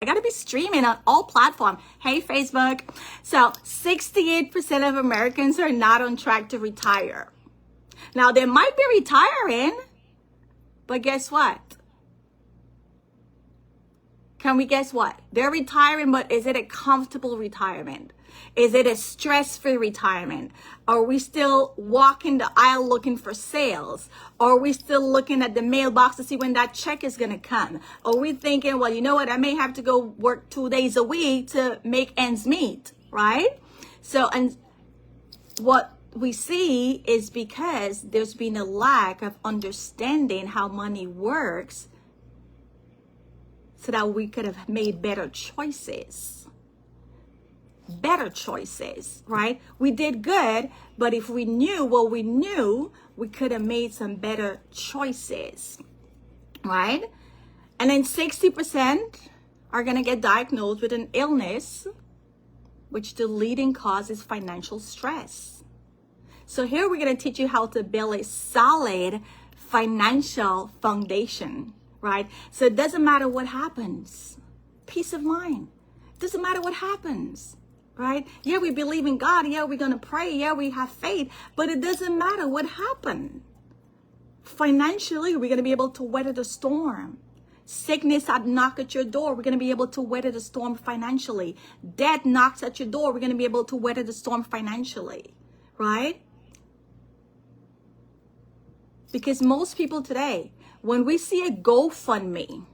I got to be streaming on all platforms. Hey, Facebook. So 68% of Americans are not on track to retire. Now, they might be retiring, but guess what? Can we guess what? They're retiring, but is it a comfortable retirement? Is it a stress-free retirement? Are we still walking the aisle looking for sales? Are we still looking at the mailbox to see when that check is going to come? Are we thinking, well, you know what? I may have to go work 2 days a week to make ends meet, right? So, and what we see is because there's been a lack of understanding how money works, so that we could have made better choices, right? We did good, but if we knew what we knew, we could have made some better choices, right? And then 60% are gonna get diagnosed with an illness, which the leading cause is financial stress. So here we're gonna teach you how to build a solid financial foundation, right? So it doesn't matter what happens. Peace of mind. Doesn't matter what happens, right? Yeah, we believe in God. Yeah, we're going to pray. Yeah, we have faith. But it doesn't matter what happened. Financially, we're going to be able to weather the storm. Sickness knock at your door. We're going to be able to weather the storm financially. Death knocks at your door. We're going to be able to weather the storm financially, right? Because most people today, when we see a GoFundMe,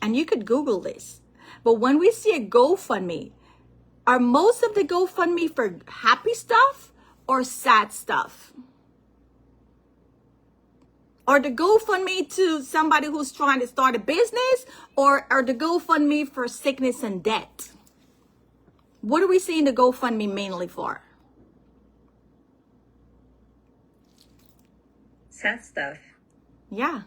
and you could Google this, but when we see a GoFundMe, are most of the GoFundMe for happy stuff or sad stuff? Or the GoFundMe to somebody who's trying to start a business, or are the GoFundMe for sickness and debt? What are we seeing the GoFundMe mainly for? Sad stuff. Yeah,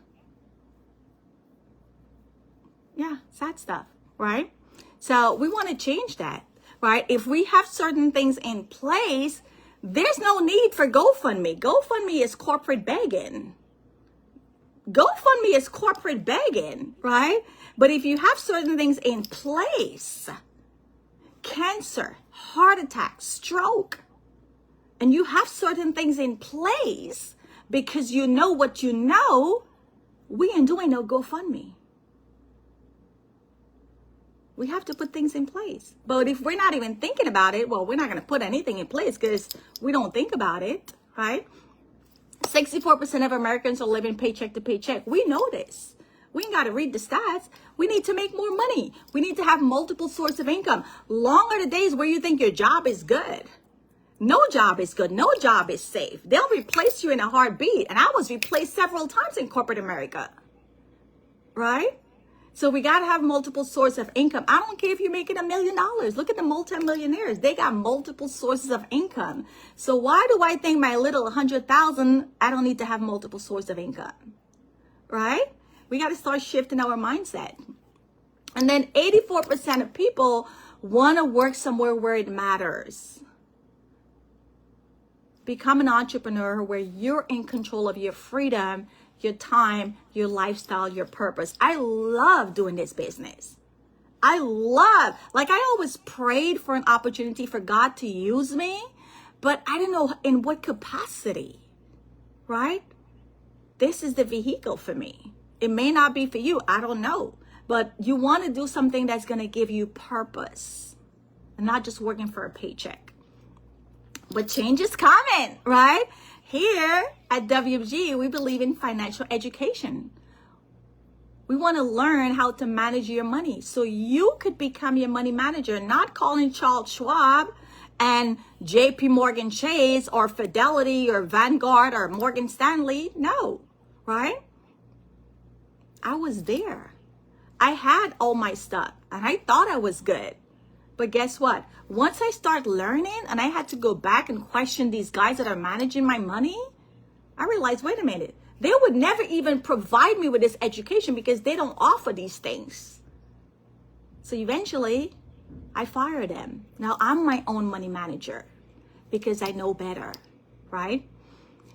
sad stuff, right? So we want to change that, right? If we have certain things in place, there's no need for GoFundMe. GoFundMe is corporate begging. GoFundMe is corporate begging, right? But if you have certain things in place, cancer, heart attack, stroke, and you have certain things in place, because you know what you know, we ain't doing no GoFundMe. We have to put things in place. But if we're not even thinking about it, well, we're not going to put anything in place because we don't think about it, right? 64% of Americans are living paycheck to paycheck. We know this. We ain't got to read the stats. We need to make more money. We need to have multiple sources of income. Long are the days where you think your job is good. No job is good. No job is safe. They'll replace you in a heartbeat. And I was replaced several times in corporate America, right? So we got to have multiple sources of income. I don't care if you're making $1 million. Look at the multimillionaires. They got multiple sources of income. So why do I think my little 100,000, I don't need to have multiple sources of income, right? We got to start shifting our mindset. And then 84% of people want to work somewhere where it matters. Become an entrepreneur where you're in control of your freedom, your time, your lifestyle, your purpose. I love doing this business. I always prayed for an opportunity for God to use me, but I didn't know in what capacity, right? This is the vehicle for me. It may not be for you. I don't know. But you want to do something that's going to give you purpose and not just working for a paycheck. But change is coming, right? Here at WFG, we believe in financial education. We want to learn how to manage your money so you could become your money manager, not calling Charles Schwab and JP Morgan Chase or Fidelity or Vanguard or Morgan Stanley. No, right? I was there. I had all my stuff and I thought I was good. But guess what? Once I start learning and I had to go back and question these guys that are managing my money, I realized, wait a minute, they would never even provide me with this education because they don't offer these things. So eventually, I fired them. Now I'm my own money manager because I know better, right?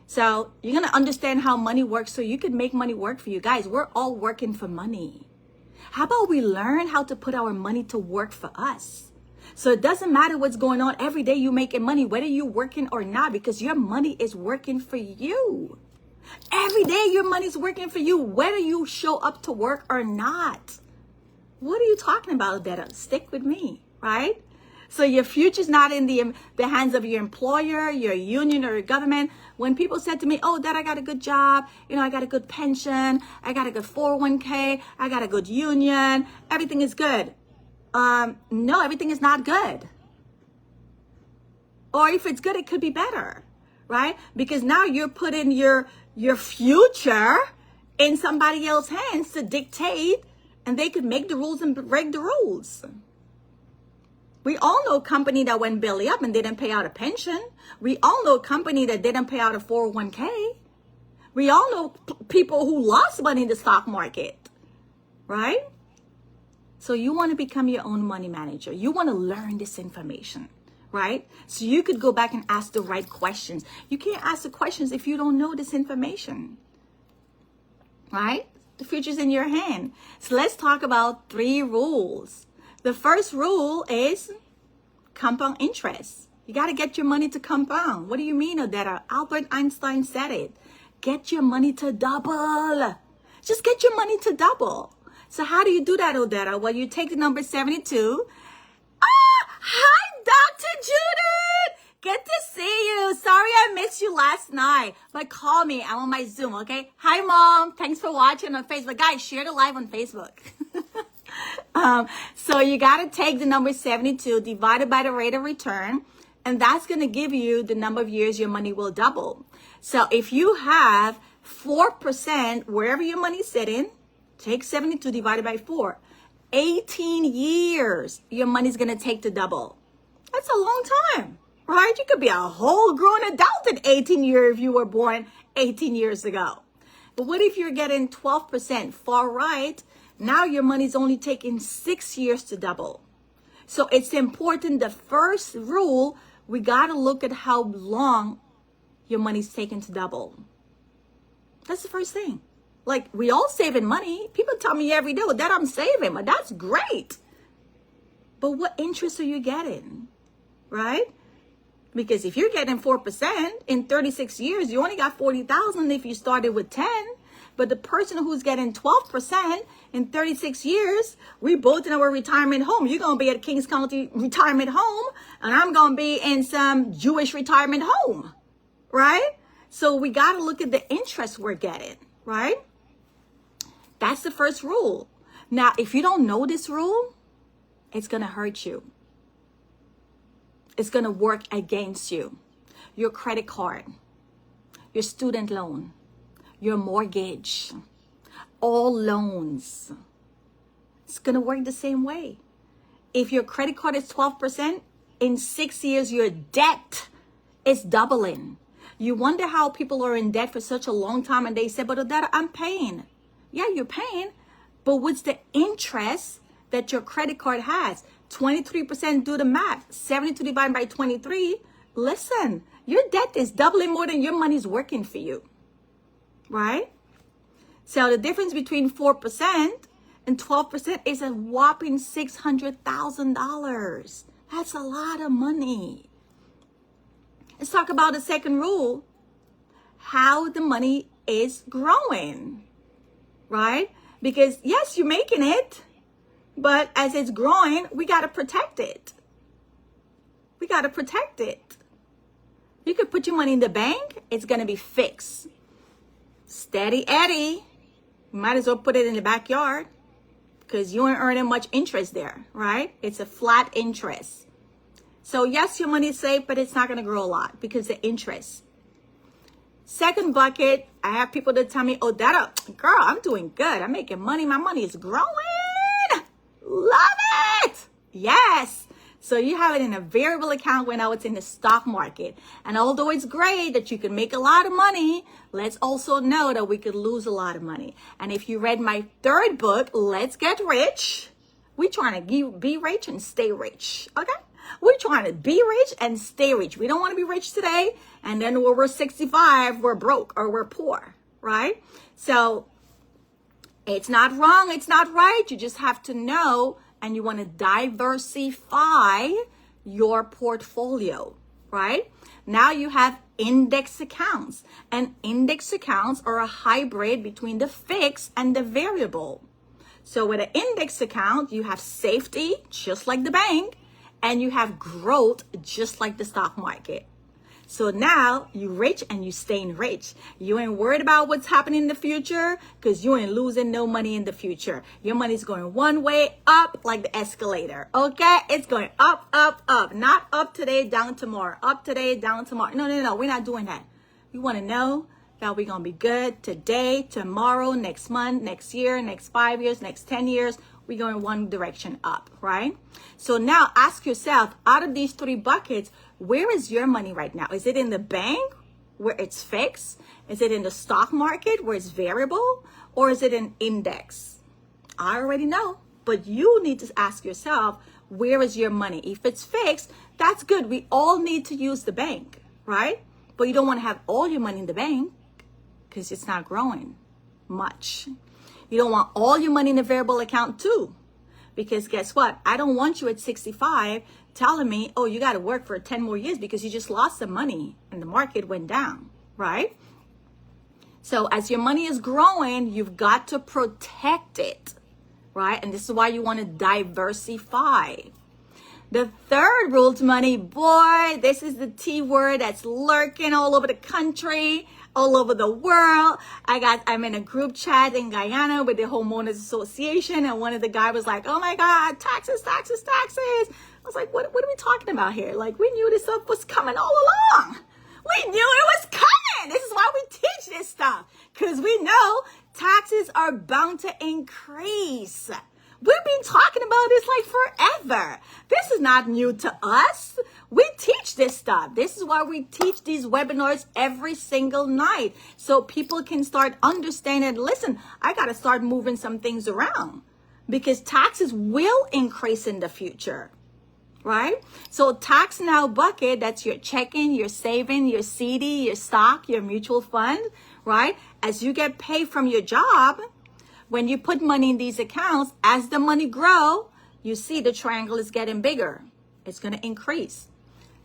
So you're going to understand how money works so you can make money work for you. Guys, we're all working for money. How about we learn how to put our money to work for us? So it doesn't matter what's going on. Every day you're making money, whether you're working or not, because your money is working for you. Every day your money's working for you, whether you show up to work or not. What are you talking about, Odetta? Stick with me, right? So your future's not in the hands of your employer, your union, or your government. When people said to me, oh, Dad, I got a good job. I got a good pension. I got a good 401k. I got a good union. Everything is good. No, everything is not good. Or if it's good, it could be better, right? Because now you're putting your future in somebody else's hands to dictate, and they could make the rules and break the rules. We all know a company that went belly up and didn't pay out a pension. We all know a company that didn't pay out a 401k. We all know people who lost money in the stock market, right? So you want to become your own money manager. You want to learn this information, right? So you could go back and ask the right questions. You can't ask the questions if you don't know this information, right? The future's in your hand. So let's talk about 3 rules. The first rule is compound interest. You got to get your money to compound. What do you mean, Odetta? Albert Einstein said it. Get your money to double. Just get your money to double. So how do you do that, Odetta? Well, you take the number 72. Hi, Dr. Judith. Good to see you. Sorry I missed you last night, but call me. I'm on my Zoom, okay? Hi, Mom. Thanks for watching on Facebook. Guys, share the live on Facebook. So you got to take the number 72 divided by the rate of return, and that's going to give you the number of years your money will double. So if you have 4% wherever your money's sitting, take 72 divided by 4. 18 years your money's going to take to double. That's a long time, right? You could be a whole grown adult in 18 years if you were born 18 years ago. But what if you're getting 12%? Far right. Now your money's only taking 6 years to double. So it's important. The first rule, we got to look at how long your money's taking to double. That's the first thing. Like, we all saving money. People tell me every day that I'm saving, but that's great. But what interest are you getting, right? Because if you're getting 4% in 36 years, you only got 40,000 if you started with 10. But the person who's getting 12% in 36 years, we both in our retirement home. You're going to be at Kings County retirement home, and I'm going to be in some Jewish retirement home, right? So we got to look at the interest we're getting, right? That's the first rule. Now, if you don't know this rule, it's going to hurt you. It's going to work against you. Your credit card, your student loan, your mortgage, all loans. It's going to work the same way. If your credit card is 12%, in 6 years, your debt is doubling. You wonder how people are in debt for such a long time and they say, but Odetta, I'm paying. Yeah, you're paying, but what's the interest that your credit card has? 23%, do the math. 72 divided by 23. Listen, your debt is doubling more than your money's working for you. Right? So the difference between 4% and 12% is a whopping $600,000. That's a lot of money. Let's talk about the second rule, how the money is growing, right? Because yes, you're making it, but as it's growing, we got to protect it. We got to protect it. You could put your money in the bank. It's going to be fixed. Steady Eddie. You might as well put it in the backyard because you aren't earning much interest there, right? It's a flat interest. So yes, your money is safe, but it's not going to grow a lot because the interest. Second bucket, I have people that tell me, Odetta, girl, I'm doing good. I'm making money. My money is growing. Love it. Yes. So you have it in a variable account when now it's in the stock market. And although it's great that you can make a lot of money, let's also know that we could lose a lot of money. And if you read my third book, Let's Get Rich, we're trying to be rich and stay rich. Okay? We're trying to be rich and stay rich. We don't want to be rich today, and then when we're 65, we're broke or we're poor, right? So It's not wrong. It's not right. You just have to know, and you want to diversify your portfolio, right? Now you have index accounts, and index accounts are a hybrid between the fixed and the variable. So with an index account, you have safety, just like the bank, and you have growth, just like the stock market. So now you rich and you staying rich. You ain't worried about what's happening in the future because you ain't losing no money in the future. Your money's going one way up like the escalator. Okay? It's going up, up, up. Not up today, down tomorrow. Up today, down tomorrow. No. We're not doing that. You want to know that we're going to be good today, tomorrow, next month, next year, next 5 years, next 10 years. We're going one direction up, right? So now ask yourself, out of these 3 buckets, where is your money right now? Is it in the bank where it's fixed? Is it in the stock market where it's variable? Or is it an index? I already know, but you need to ask yourself, where is your money? If it's fixed, that's good. We all need to use the bank, right? But you don't want to have all your money in the bank because it's not growing much. You don't want all your money in a variable account too. Because guess what? I don't want you at 65 telling me, oh, you got to work for 10 more years because you just lost some money and the market went down, right? So as your money is growing, you've got to protect it, right? And this is why you want to diversify. The third rule to money, boy, this is the T word that's lurking all over the country, all over the world. I'm in a group chat in Guyana with the Homeowners Association, and one of the guys was like, oh my God, taxes. I was like, what are we talking about here? Like, we knew this stuff was coming all along. We knew it was coming. This is why we teach this stuff, because we know taxes are bound to increase. We've been talking about this like forever. This is not new to us. We teach this stuff. This is why we teach these webinars every single night, so people can start understanding, listen, I got to start moving some things around because taxes will increase in the future, right? So tax now bucket, that's your checking, your saving, your CD, your stock, your mutual fund, right? As you get paid from your job, when you put money in these accounts, as the money grow, you see the triangle is getting bigger. It's going to increase.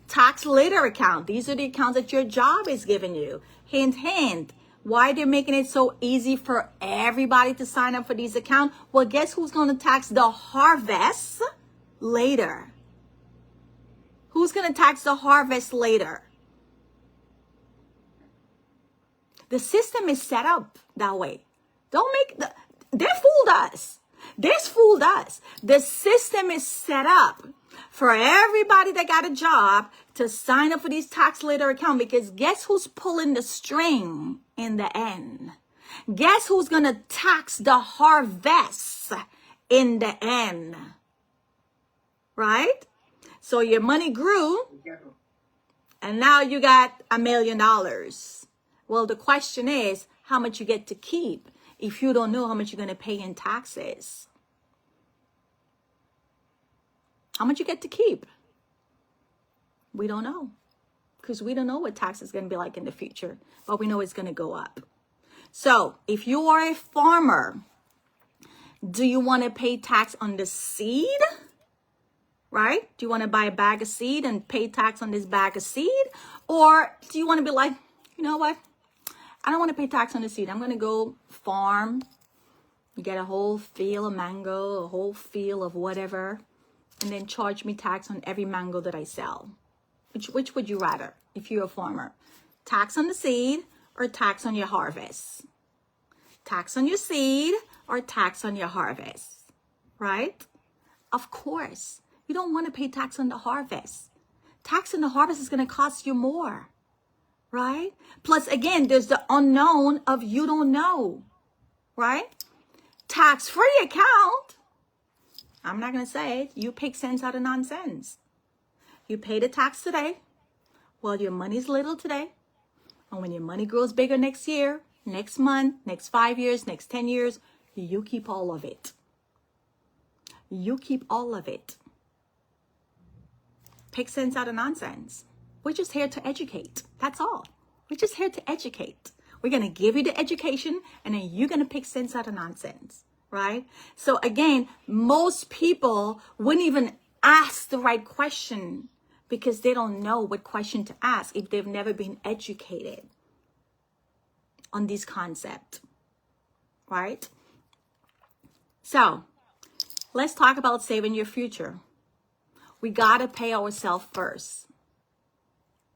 Tax later account. These are the accounts that your job is giving you. Hint, hint. Why they're making it so easy for everybody to sign up for these accounts? Well, guess who's going to tax the harvest later? Who's going to tax the harvest later? The system is set up that way. They fooled us. This fooled us. The system is set up for everybody that got a job to sign up for these tax later account, because guess who's pulling the string in the end? Guess who's going to tax the harvest in the end? Right? So your money grew and now you got $1 million. Well, the question is how much you get to keep if you don't know how much you're going to pay in taxes. How much you get to keep? We don't know, because we don't know what tax is going to be like in the future, but we know it's going to go up. So if you are a farmer, do you want to pay tax on the seed? Right? Do you want to buy a bag of seed and pay tax on this bag of seed? Or do you want to be like, you know what? I don't want to pay tax on the seed. I'm going to go farm. You get a whole field of mango, a whole field of whatever, and then charge me tax on every mango that I sell. Which would you rather if you're a farmer? Tax on the seed or tax on your harvest? Tax on your seed or tax on your harvest, right? Of course, you don't want to pay tax on the harvest. Tax on the harvest is going to cost you more, right? Plus, again, there's the unknown of you don't know, right? Tax-free account, I'm not going to say it. You pick sense out of nonsense. You pay the tax today. Well, your money's little today. And when your money grows bigger next year, next month, next 5 years, next 10 years, you keep all of it. You keep all of it. Pick sense out of nonsense. We're just here to educate. That's all. We're just here to educate. We're going to give you the education, and then you're going to pick sense out of nonsense, right? So again, most people wouldn't even ask the right question because they don't know what question to ask if they've never been educated on this concept, right? So let's talk about saving your future. We got to pay ourselves first.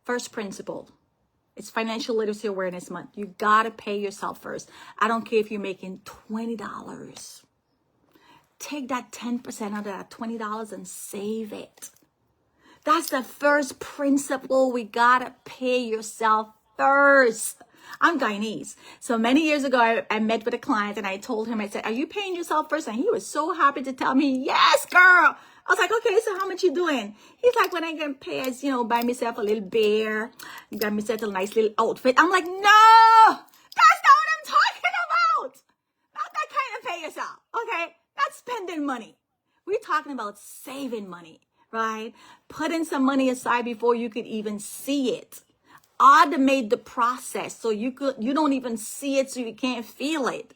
First principle. It's Financial Literacy Awareness Month. You got to pay yourself first. I don't care if you're making $20. Take that 10% out of that $20 and save it. That's the first principle. We got to pay yourself first. I'm Guyanese. So many years ago, I met with a client and I told him, I said, are you paying yourself first? And he was so happy to tell me, yes, girl. I was like, okay, so how much you doing? He's like, when I get paid, buy myself a little beer, buy myself a nice little outfit. I'm like, no, that's not what I'm talking about. Not that kind of pay yourself, okay? That's spending money. We're talking about saving money, right? Putting some money aside before you could even see it. Automate the process so you don't even see it, so you can't feel it,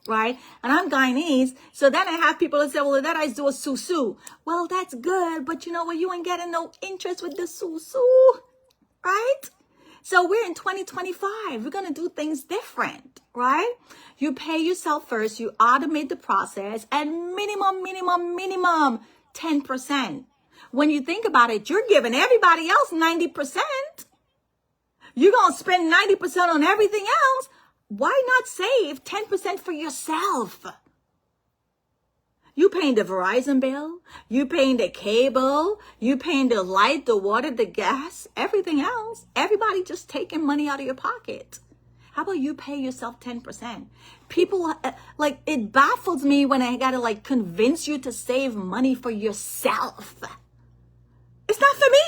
right? And I'm Guyanese, so then I have people that say, well, that I do a susu. Well, that's good, but you know what? You ain't getting no interest with the susu, right? So we're in 2025. We're gonna do things different, right? You pay yourself first. You automate the process, and minimum 10%. When you think about it, you're giving everybody else 90%. You're going to spend 90% on everything else. Why not save 10% for yourself? You paying the Verizon bill. You paying the cable. You paying the light, the water, the gas, everything else. Everybody just taking money out of your pocket. How about you pay yourself 10%? People, it baffles me when I got to convince you to save money for yourself. It's not for me.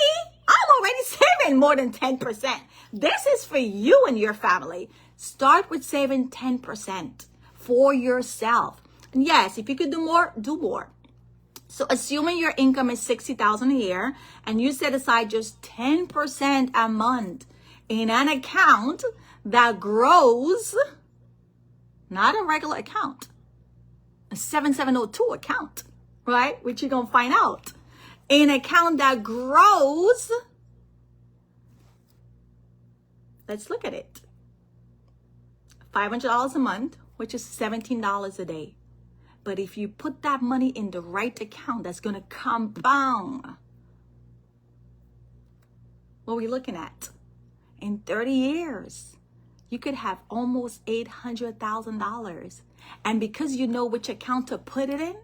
I'm already saving more than 10%. This is for you and your family. Start with saving 10% for yourself. And yes, if you could do more, do more. So assuming your income is $60,000 a year and you set aside just 10% a month in an account that grows, not a regular account, a 7702 account, right? Which you're going to find out. An account that grows, let's look at it. $500 a month, which is $17 a day. But if you put that money in the right account, that's going to compound. What are we looking at? In 30 years, you could have almost $800,000. And because you know which account to put it in,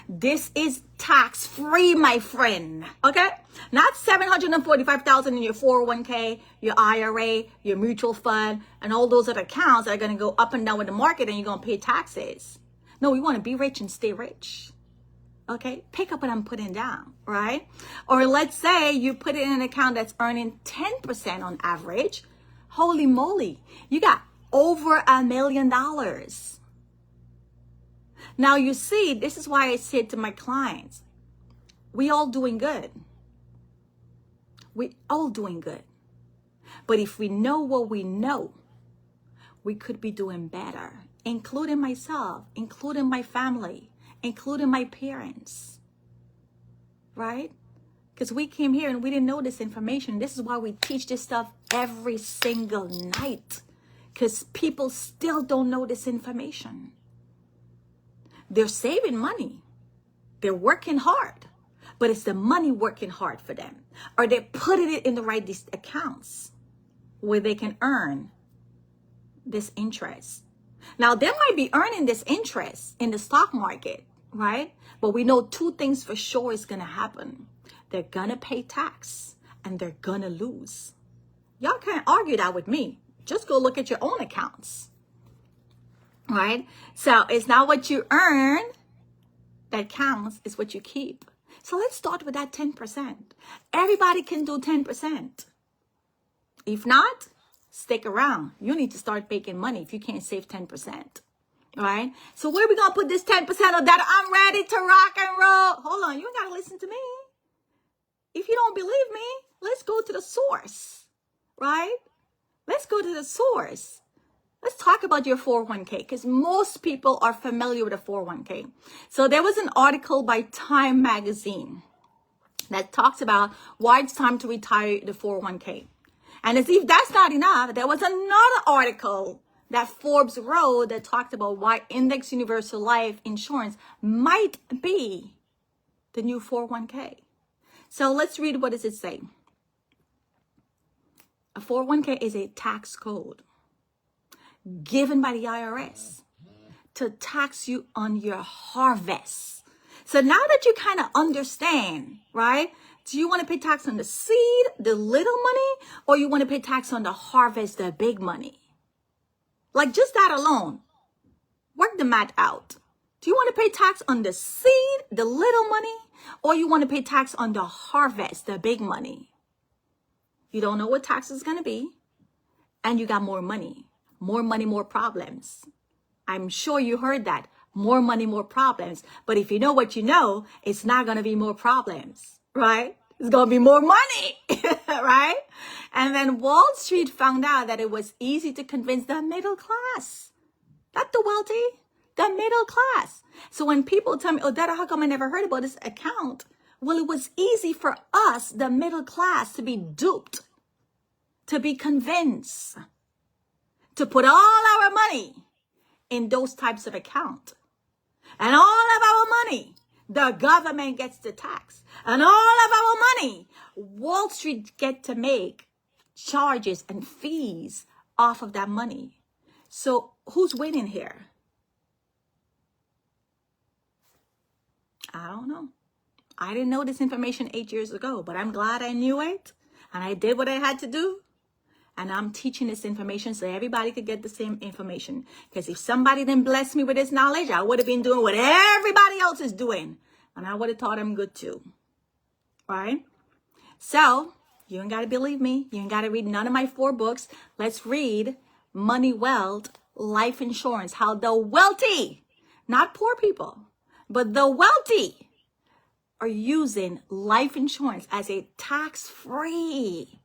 this is tax-free, my friend, okay? Not $745,000 in your 401k, your IRA, your mutual fund, and all those other accounts that are going to go up and down with the market and you're going to pay taxes. No, we want to be rich and stay rich, okay? Pick up what I'm putting down, right? Or let's say you put it in an account that's earning 10% on average. Holy moly, you got over $1 million. Now, you see, this is why I said to my clients, we all doing good. We all doing good. But if we know what we know, we could be doing better, including myself, including my family, including my parents, right? Because we came here and we didn't know this information. This is why we teach this stuff every single night, because people still don't know this information. They're saving money. They're working hard, but it's the money working hard for them. Or they're putting it in the right accounts where they can earn this interest. Now, they might be earning this interest in the stock market, right? But we know two things for sure is going to happen. They're going to pay tax and they're going to lose. Y'all can't argue that with me. Just go look at your own accounts. Right? So it's not what you earn that counts, it's what you keep. So let's start with that 10%. Everybody can do 10%. If not, stick around. You need to start making money if you can't save 10%. Right? So where are we going to put this 10% of that? I'm ready to rock and roll. Hold on, you ain't got to listen to me. If you don't believe me, let's go to the source. Right? Let's go to the source. Let's talk about your 401k because most people are familiar with a 401k. So there was an article by Time Magazine that talks about why it's time to retire the 401k. And as if that's not enough, there was another article that Forbes wrote that talked about why Index Universal Life Insurance might be the new 401k. So let's read, what does it say? A 401k is a tax code given by the IRS to tax you on your harvest. So now that you kind of understand, right? Do you want to pay tax on the seed, the little money, or you want to pay tax on the harvest, the big money? Like just that alone, work the math out. Do you want to pay tax on the seed, the little money, or you want to pay tax on the harvest, the big money? You don't know what tax is going to be, and you got more money. More money, more problems. I'm sure you heard that. More money, more problems. But if you know what you know, it's not going to be more problems, right? It's going to be more money, right? And then Wall Street found out that it was easy to convince the middle class. Not the wealthy, the middle class. So when people tell me, oh, Dada, how come I never heard about this account? Well, it was easy for us, the middle class, to be duped, to be convinced, to put all our money in those types of accounts. And all of our money, the government gets to tax. And all of our money, Wall Street get to make charges and fees off of that money. So who's winning here? I don't know. I didn't know this information 8 years ago, but I'm glad I knew it. And I did what I had to do. And I'm teaching this information so everybody could get the same information. Because if somebody didn't bless me with this knowledge, I would have been doing what everybody else is doing. And I would have taught them good too. Right? So, you ain't got to believe me. You ain't got to read none of my 4 books. Let's read Money, Wealth, Life Insurance. How the wealthy, not poor people, but the wealthy are using life insurance as a tax-free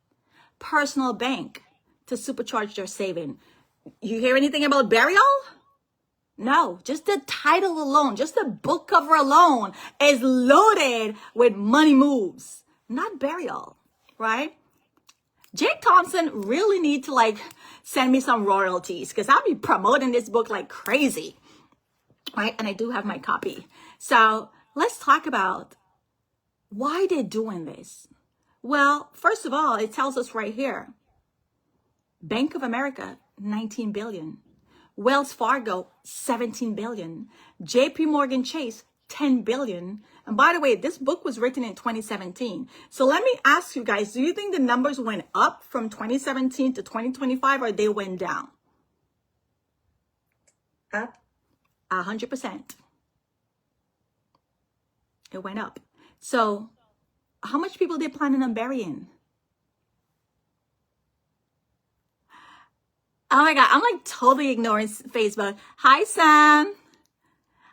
personal bank to supercharge their saving. You hear anything about burial? No, just the title alone, just the book cover alone is loaded with money moves, not burial, right? Jake Thompson really need to send me some royalties because I'll be promoting this book like crazy, right? And I do have my copy. So let's talk about why they're doing this. Well, first of all, it tells us right here, Bank of America, 19 billion. Wells Fargo, 17 billion. JP Morgan Chase, 10 billion. And by the way, this book was written in 2017. So let me ask you guys, do you think the numbers went up from 2017 to 2025 or they went down? Up 100%. It went up. So how much people they planning on burying? Oh my God, I'm totally ignoring Facebook. Hi, Sam.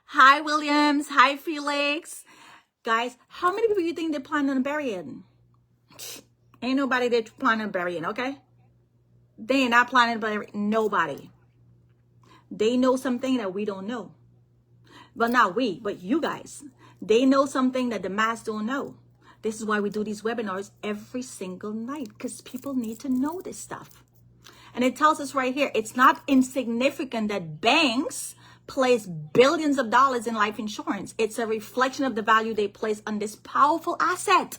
Hi, Williams. Hi, Felix. Guys, how many people you think they're planning on burying? Ain't nobody they're planning on burying, okay? They ain't not planning on burying nobody. They know something that we don't know. Well, not we, but you guys. They know something that the mass don't know. This is why we do these webinars every single night, because people need to know this stuff. And it tells us right here, it's not insignificant that banks place billions of dollars in life insurance. It's a reflection of the value they place on this powerful asset.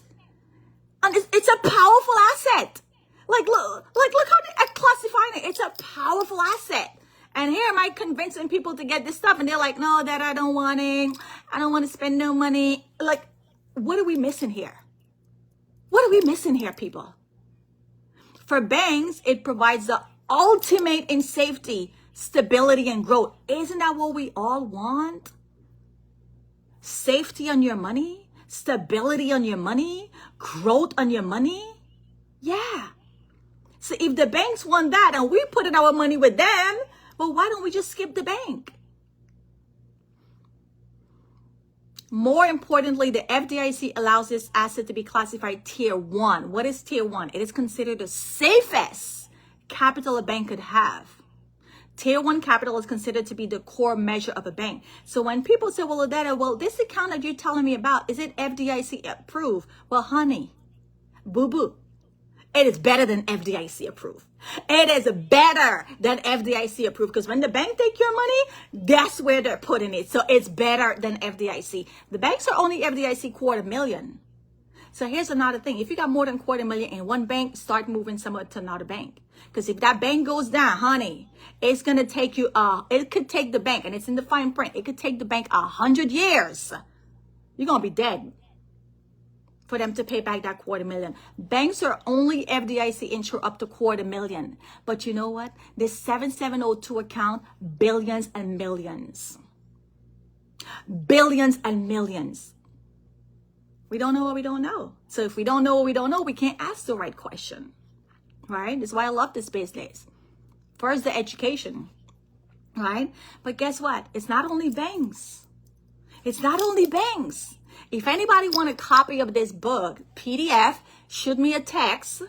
And it's a powerful asset. Look how they're classifying it. It's a powerful asset. And here am I convincing people to get this stuff. And they're like, no, Dad, I don't want it. I don't want to spend no money. What are we missing here? What are we missing here, people? For banks, it provides the ultimate in safety, stability, and growth. Isn't that what we all want? Safety on your money, stability on your money, growth on your money. Yeah. So if the banks want that and we put in our money with them, well, why don't we just skip the bank? More importantly, the FDIC allows this asset to be classified Tier 1. What is Tier 1? It is considered the safest capital a bank could have. Tier 1 capital is considered to be the core measure of a bank. So when people say, well, Odetta, well, this account that you're telling me about, is it FDIC approved? Well, honey, boo-boo, it is better than FDIC approved. It is better than FDIC approved, because when the bank take your money, that's where they're putting it. So it's better than FDIC. The banks are only FDIC $250,000. So here's another thing. If you got more than $250,000 in one bank, start moving some to another bank. Because if that bank goes down, honey, it's going to take you, it could take the bank, and it's in the fine print, it could take the bank 100 years. You're going to be dead for them to pay back that $250,000. Banks are only FDIC insured up to $250,000. But you know what? This 7702 account, billions and millions. Billions and millions. We don't know what we don't know. So if we don't know what we don't know, we can't ask the right question. Right? That's why I love this business. First, the education. Right? But guess what? It's not only banks. It's not only banks. If anybody want a copy of this book, PDF, shoot me a text.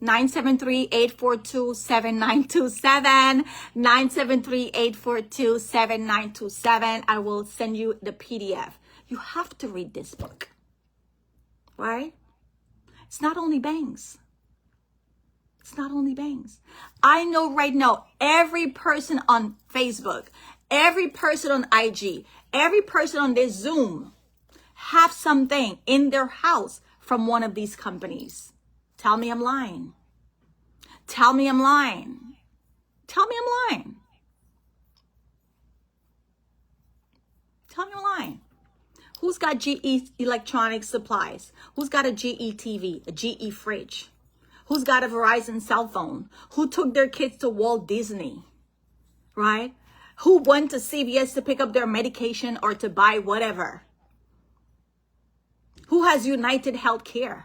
973-842-7927. 973-842-7927. I will send you the PDF. You have to read this book. Right? It's not only banks. It's not only banks. I know right now, every person on Facebook, every person on IG, every person on this Zoom have something in their house from one of these companies. Tell me I'm lying. Tell me I'm lying. Tell me I'm lying. Tell me I'm lying. Who's got GE electronic supplies? Who's got a GE TV, a GE fridge? Who's got a Verizon cell phone? Who took their kids to Walt Disney? Right? Who went to CVS to pick up their medication or to buy whatever? Who has United Healthcare?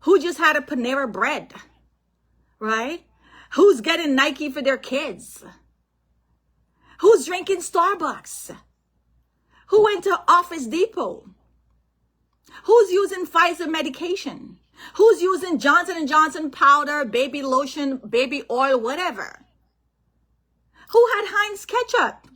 Who just had a Panera Bread? Right? Who's getting Nike for their kids? Who's drinking Starbucks? Who went to Office Depot? Who's using Pfizer medication? Who's using Johnson & Johnson powder, baby lotion, baby oil, whatever? Who had Heinz ketchup?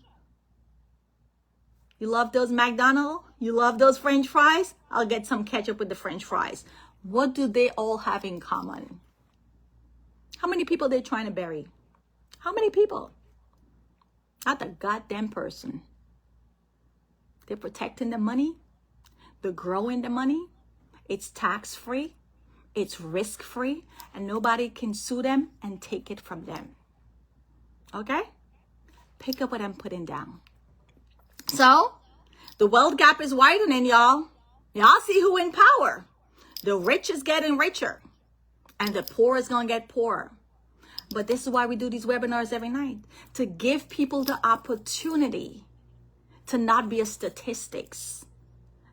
You love those McDonald's? You love those French fries? I'll get some ketchup with the French fries. What do they all have in common? How many people they're trying to bury? How many people? Not the goddamn person. They're protecting the money. They're growing the money. It's tax-free. It's risk-free. And nobody can sue them and take it from them. Okay? Pick up what I'm putting down. So, the wealth gap is widening, y'all. Y'all see who in power. The rich is getting richer. And the poor is going to get poorer. But this is why we do these webinars every night. To give people the opportunity to not be a statistics.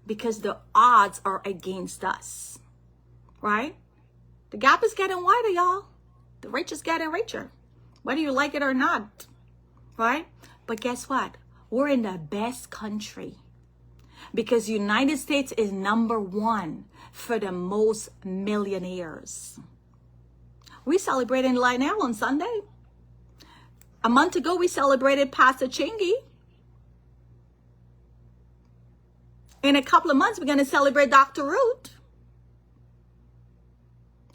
Because the odds are against us. Right? The gap is getting wider, y'all. The rich is getting richer. Whether you like it or not. Right? But guess what? We're in the best country. Because United States is #1 for the most millionaires. We celebrated Lionel on Sunday. A month ago, we celebrated Pastor Chingy. In a couple of months, we're going to celebrate Dr. Ruth.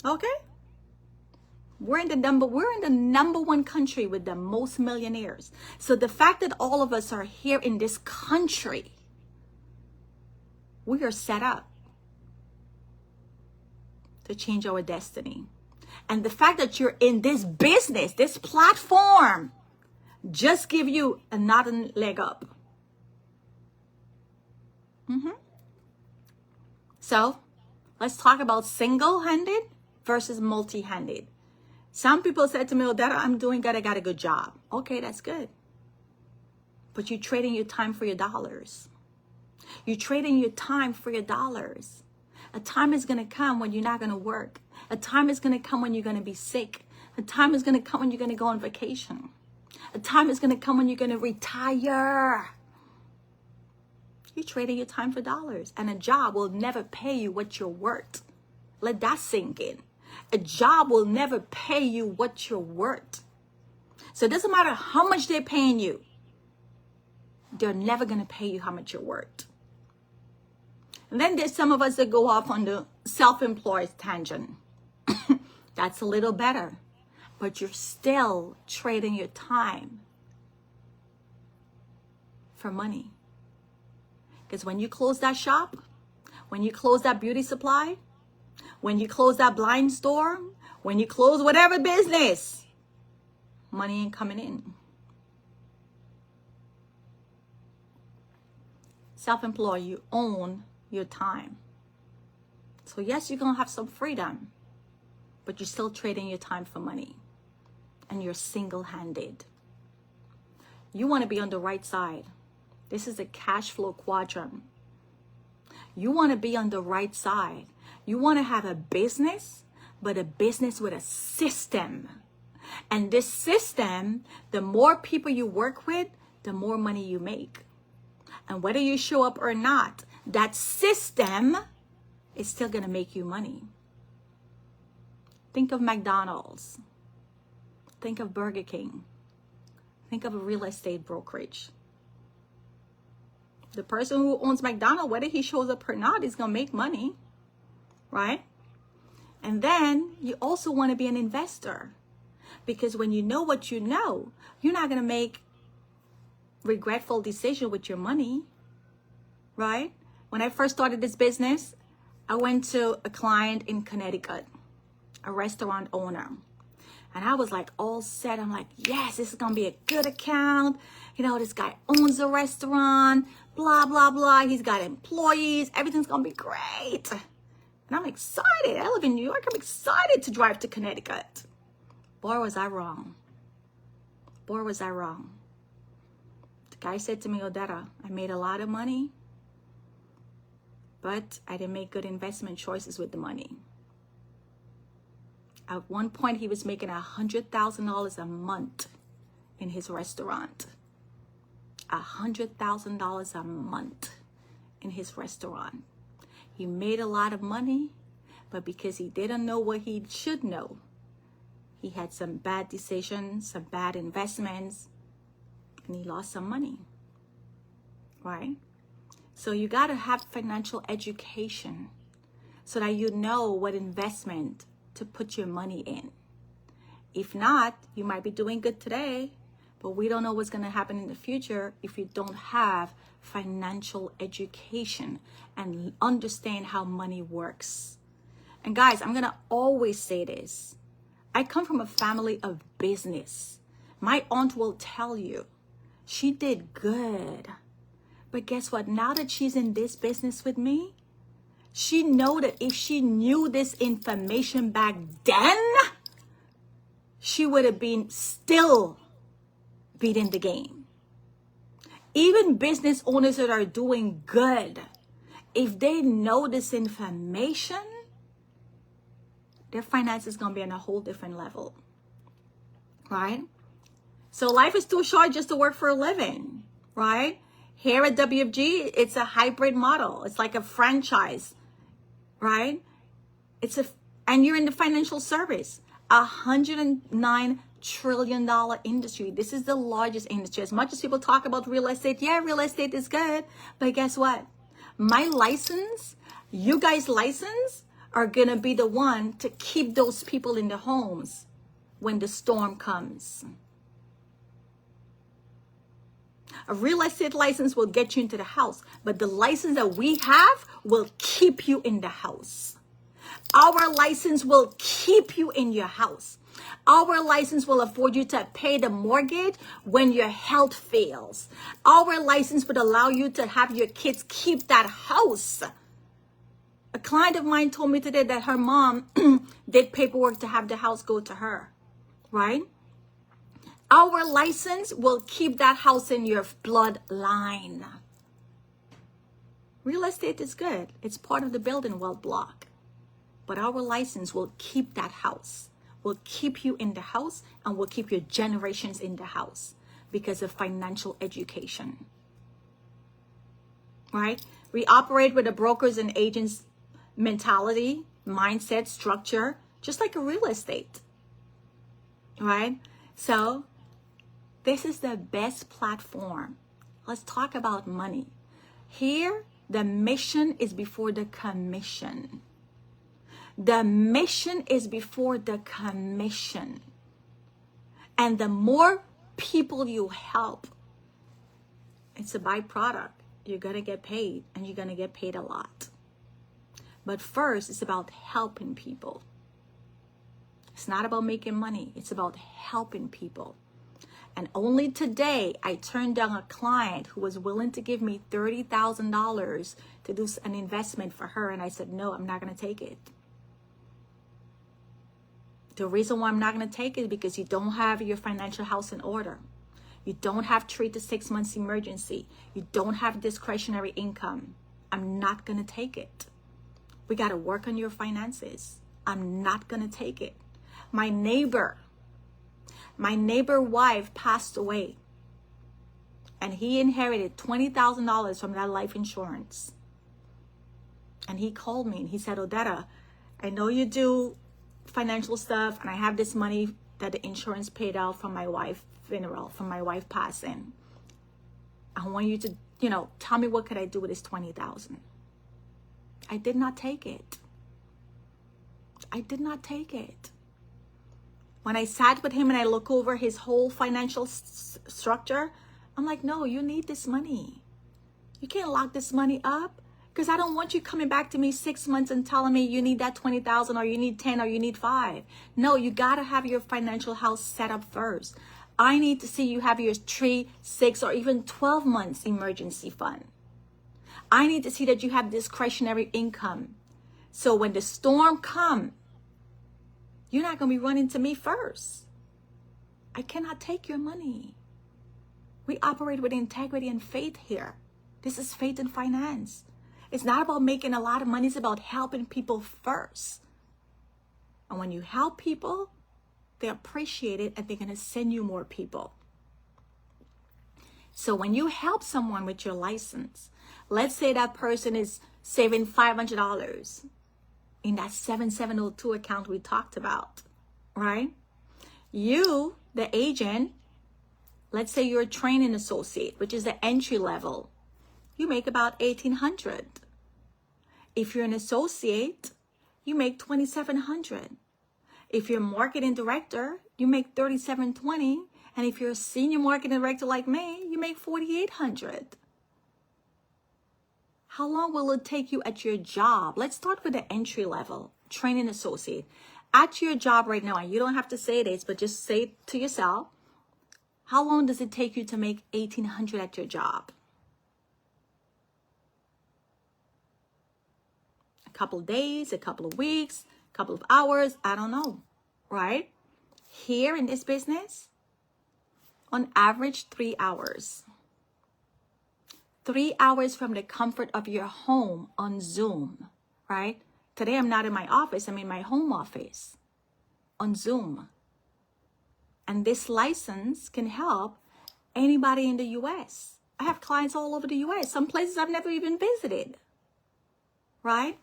Okay? We're in the #1 country with the most millionaires. So the fact that all of us are here in this country, we are set up to change our destiny. And the fact that you're in this business, this platform, just give you another leg up. So, let's talk about single-handed versus multi-handed. Some people said to me, Odetta, I'm doing good. I got a good job. Okay, that's good. But you're trading your time for your dollars. You're trading your time for your dollars. A time is going to come when you're not going to work. A time is going to come when you're going to be sick. A time is going to come when you're going to go on vacation. A time is going to come when you're going to retire. You're trading your time for dollars. And a job will never pay you what you're worth. Let that sink in. A job will never pay you what you're worth. So it doesn't matter how much they're paying you. They're never going to pay you how much you're worth. And then there's some of us that go off on the self-employed tangent. That's a little better. But you're still trading your time for money. Because when you close that shop, when you close that beauty supply, when you close that blind store, when you close whatever business, money ain't coming in. Self-employed, you own your time. So yes, you're going to have some freedom, but you're still trading your time for money. And you're single-handed. You want to be on the right side. This is a cash flow quadrant. You want to be on the right side. You want to have a business, but a business with a system. And this system, the more people you work with, the more money you make. And whether you show up or not, that system is still going to make you money. Think of McDonald's. Think of Burger King. Think of a real estate brokerage. The person who owns McDonald's, whether he shows up or not, is going to make money, right? And then you also want to be an investor, because when you know what you know, you're not going to make regretful decisions with your money, right? When I first started this business, I went to a client in Connecticut, a restaurant owner. And I was like all set. I'm like, yes, this is going to be a good account. You know, this guy owns a restaurant, blah, blah, blah. He's got employees. Everything's going to be great. And I'm excited. I live in New York. I'm excited to drive to Connecticut. Boy, was I wrong. Boy, was I wrong. The guy said to me, Odetta, I made a lot of money, but I didn't make good investment choices with the money. At one point, he was making $100,000 a month in his restaurant. $100,000 a month in his restaurant. He made a lot of money, but because he didn't know what he should know, he had some bad decisions, some bad investments, and he lost some money, right? So you got to have financial education so that you know what investment to put your money in. If not, you might be doing good today, but we don't know what's going to happen in the future if you don't have financial education and understand how money works. And guys, I'm going to always say this. I come from a family of business. My aunt will tell you, she did good. But guess what? Now that she's in this business with me, she know that if she knew this information back then, she would have been still beating the game. Even business owners that are doing good, if they know this information, their finances is going to be on a whole different level, right? So life is too short just to work for a living, right? Here at WFG, it's a hybrid model. It's like a franchise, right? And you're in the financial service, $109 trillion industry. This is the largest industry. As much as people talk about real estate, yeah, real estate is good, but guess what? My license, you guys' license, are going to be the one to keep those people in the homes when the storm comes. A real estate license will get you into the house, but the license that we have will keep you in the house. Our license will keep you in your house. Our license will afford you to pay the mortgage when your health fails. Our license would allow you to have your kids keep that house. A client of mine told me today that her mom did paperwork to have the house go to her, right? Our license will keep that house in your bloodline. Real estate is good. It's part of the building wealth block. But our license will keep that house, will keep you in the house, and will keep your generations in the house because of financial education, right? We operate with a brokers and agents mentality, mindset, structure, just like a real estate, right? So this is the best platform. Let's talk about money. Here, the mission is before the commission. The mission is before the commission. And the more people you help, it's a byproduct. You're going to get paid, and you're going to get paid a lot. But first, it's about helping people. It's not about making money. It's about helping people. And only today, I turned down a client who was willing to give me $30,000 to do an investment for her. And I said, no, I'm not going to take it. The reason why I'm not going to take it is because you don't have your financial house in order. You don't have 3 to 6 months emergency. You don't have discretionary income. I'm not going to take it. We got to work on your finances. I'm not going to take it. My neighbor wife passed away, and he inherited $20,000 from that life insurance. And he called me and he said, Odetta, I know you do financial stuff, and I have this money that the insurance paid out from my wife's funeral, from my wife passing. I want you to, tell me what could I do with this $20,000. I did not take it. I did not take it. When I sat with him and I look over his whole financial structure, I'm like, no, you need this money. You can't lock this money up, because I don't want you coming back to me 6 months and telling me you need that 20,000 or you need 10 or you need 5. No, you got to have your financial house set up first. I need to see you have your 3, 6, or even 12 months emergency fund. I need to see that you have discretionary income. So when the storm comes, you're not going to be running to me first. I cannot take your money. We operate with integrity and faith here. This is faith and finance. It's not about making a lot of money. It's about helping people first. And when you help people, they appreciate it, and they're going to send you more people. So when you help someone with your license, let's say that person is saving $500 in that 7702 account we talked about, right? You, the agent, let's say you're a training associate, which is the entry level. You make about $1,800. If you're an associate, you make $2,700. If you're a marketing director, you make $3,720. And if you're a senior marketing director like me, you make $4,800. How long will it take you at your job? Let's start with the entry level, training associate. At your job right now, and you don't have to say this, but just say it to yourself. How long does it take you to make $1,800 at your job? A couple of days, a couple of weeks, a couple of hours, I don't know, right? Here in this business, on average, 3 hours. 3 hours from the comfort of your home on Zoom, right? Today, I'm not in my office. I'm in my home office on Zoom. And this license can help anybody in the U.S. I have clients all over the U.S., some places I've never even visited, right?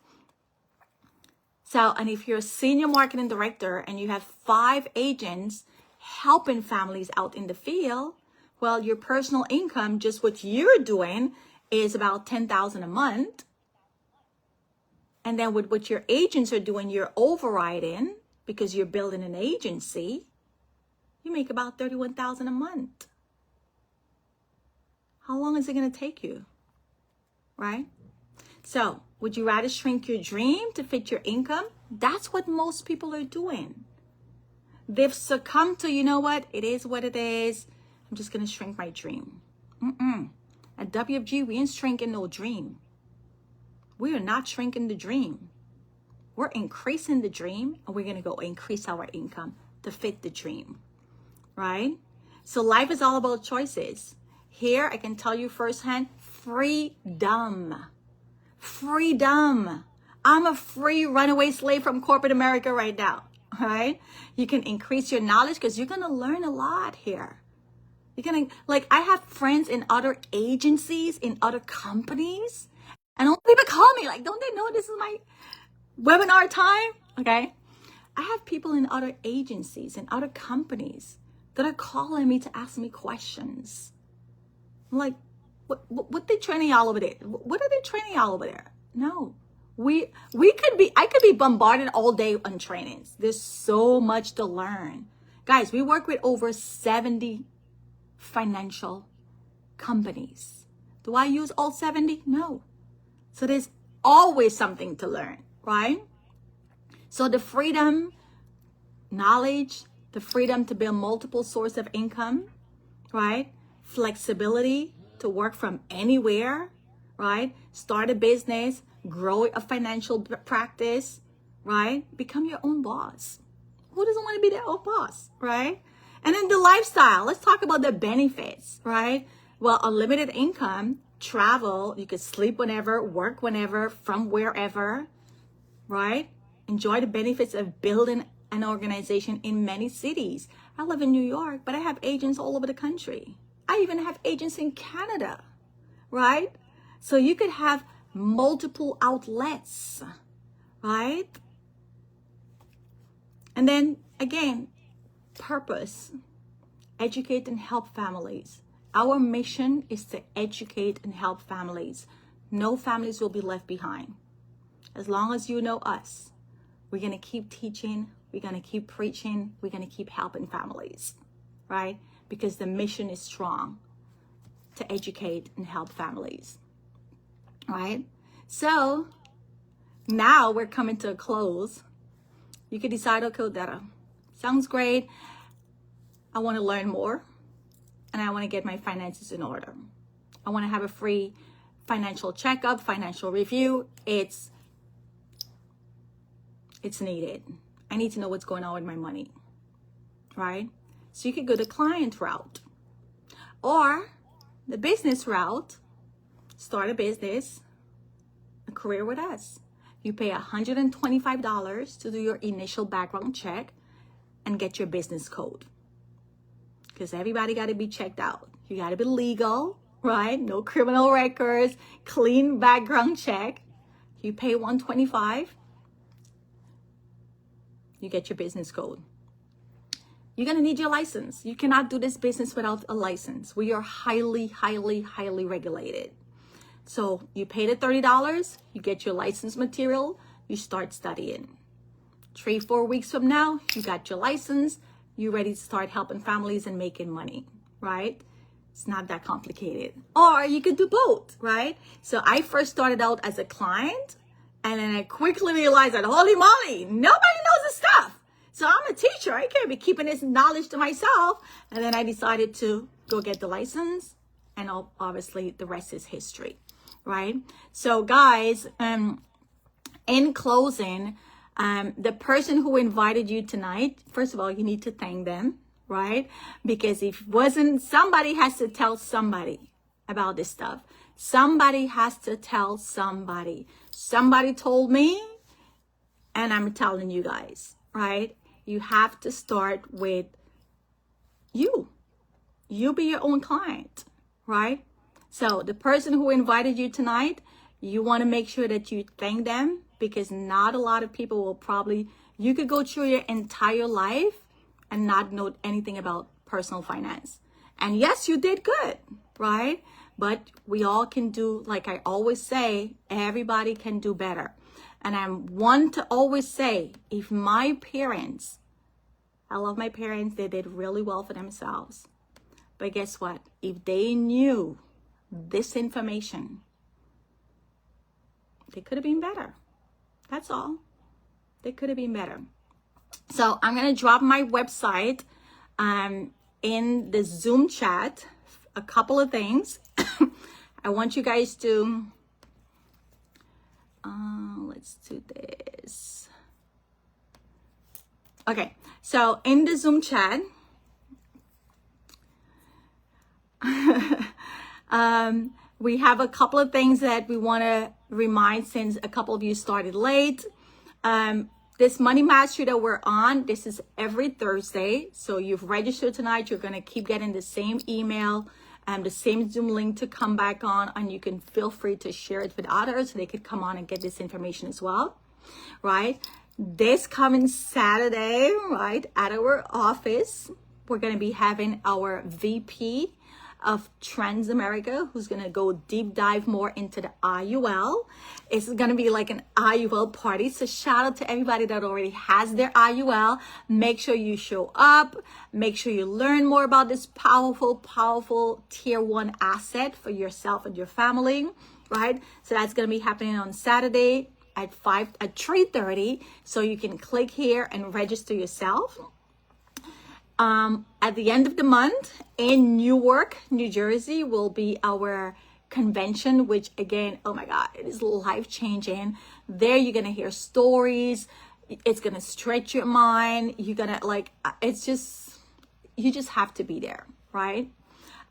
So, and if you're a senior marketing director and you have 5 agents helping families out in the field, well, your personal income, just what you're doing, is about $10,000 a month. And then with what your agents are doing, you're overriding because you're building an agency. You make about $31,000 a month. How long is it going to take you? Right? So, would you rather shrink your dream to fit your income? That's what most people are doing. They've succumbed to, you know what? It is what it is. I'm just going to shrink my dream. At WFG, we ain't shrinking no dream. We are not shrinking the dream. We're increasing the dream, and we're going to go increase our income to fit the dream, right? So life is all about choices. Here, I can tell you firsthand, freedom. Freedom. I'm a free runaway slave from corporate America right now, right? You can increase your knowledge because you're going to learn a lot here. You're going to, like, I have friends in other agencies, in other companies, and all people call me like, don't they know this is my webinar time? Okay. I have people in other agencies and other companies that are calling me to ask me questions. I'm like, what they training y'all over there? What are they training y'all over there? No. I could be bombarded all day on trainings. There's so much to learn. Guys, we work with over 70 financial companies. Do I use all 70? No. So there's always something to learn, right? So the freedom, knowledge, the freedom to build multiple sources of income, right? Flexibility to work from anywhere, right? Start a business, grow a financial practice, right? Become your own boss. Who doesn't want to be their own boss, right? And then the lifestyle. Let's talk about the benefits, right? Well, unlimited income, travel, you could sleep whenever, work whenever, from wherever, right? Enjoy the benefits of building an organization in many cities. I live in New York, but I have agents all over the country. I even have agents in Canada, right? So you could have multiple outlets, right? And then again, purpose, educate and help families. Our mission is to educate and help families. No families will be left behind. As long as you know us, we're going to keep teaching, we're going to keep preaching, we're going to keep helping families, right? Because the mission is strong to educate and help families, right? So now we're coming to a close. You could decide, okay, Odetta, sounds great. I want to learn more and I want to get my finances in order. I want to have a free financial checkup, financial review. It's needed. I need to know what's going on with my money, right? So you could go the client route or the business route, start a business, a career with us. You pay $125 to do your initial background check and get your business code. Because everybody got to be checked out. You got to be legal, right? No criminal records, clean background check. You pay $125. You get your business code. You're going to need your license. You cannot do this business without a license. We are highly, highly, highly regulated. So you pay the $30, you get your license material, you start studying. 3-4 weeks from now, you got your license, you're ready to start helping families and making money, right? It's not that complicated. Or you could do both, right? So I first started out as a client, and then I quickly realized that, holy moly, nobody knows this stuff. So I'm a teacher. I can't be keeping this knowledge to myself. And then I decided to go get the license. And obviously the rest is history, right? So guys, in closing, the person who invited you tonight, first of all, you need to thank them, right? Because if it wasn't, somebody has to tell somebody about this stuff. Somebody has to tell somebody. Somebody told me, and I'm telling you guys, right? You have to start with you. You be your own client, right? So the person who invited you tonight, you want to make sure that you thank them, because not a lot of people will probably, you could go through your entire life and not know anything about personal finance. And yes, you did good, right? But we all can do, like I always say, everybody can do better. And I'm one to always say, if my parents, I love my parents, they did really well for themselves. But guess what? If they knew this information, they could have been better. That's all. They could have been better. So I'm going to drop my website in the Zoom chat. A couple of things. I want you guys to, let's do this. Okay, so in the Zoom chat, we have a couple of things that we want to remind, since a couple of you started late. This Money Mastery that we're on, this is every Thursday. So you've registered tonight, you're going to keep getting the same email and the same Zoom link to come back on, and you can feel free to share it with others so they could come on and get this information as well, right? this coming Saturday, right, at our office, we're going to be having our VP of Transamerica, who's going to go deep dive more into the IUL. It's going to be like an IUL party. So shout out to everybody that already has their IUL. Make sure you show up. Make sure you learn more about this powerful, powerful tier 1 asset for yourself and your family, right? So that's going to be happening on Saturday at 3:30. So you can click here and register yourself. At the end of the month in Newark, New Jersey, will be our convention, which again, oh my God, it is life-changing. There you're going to hear stories. It's going to stretch your mind. You're going to you just have to be there, right?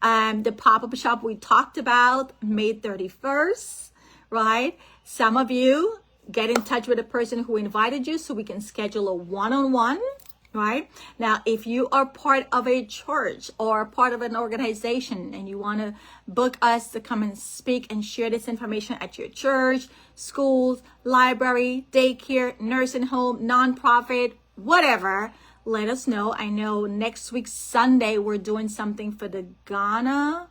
The pop-up shop we talked about, May 31st, right? Some of you get in touch with the person who invited you so we can schedule a one-on-one. Right now, if you are part of a church or part of an organization and you want to book us to come and speak and share this information at your church, schools, library, daycare, nursing home, nonprofit, whatever, let us know. I know next week, Sunday, we're doing something for the Ghana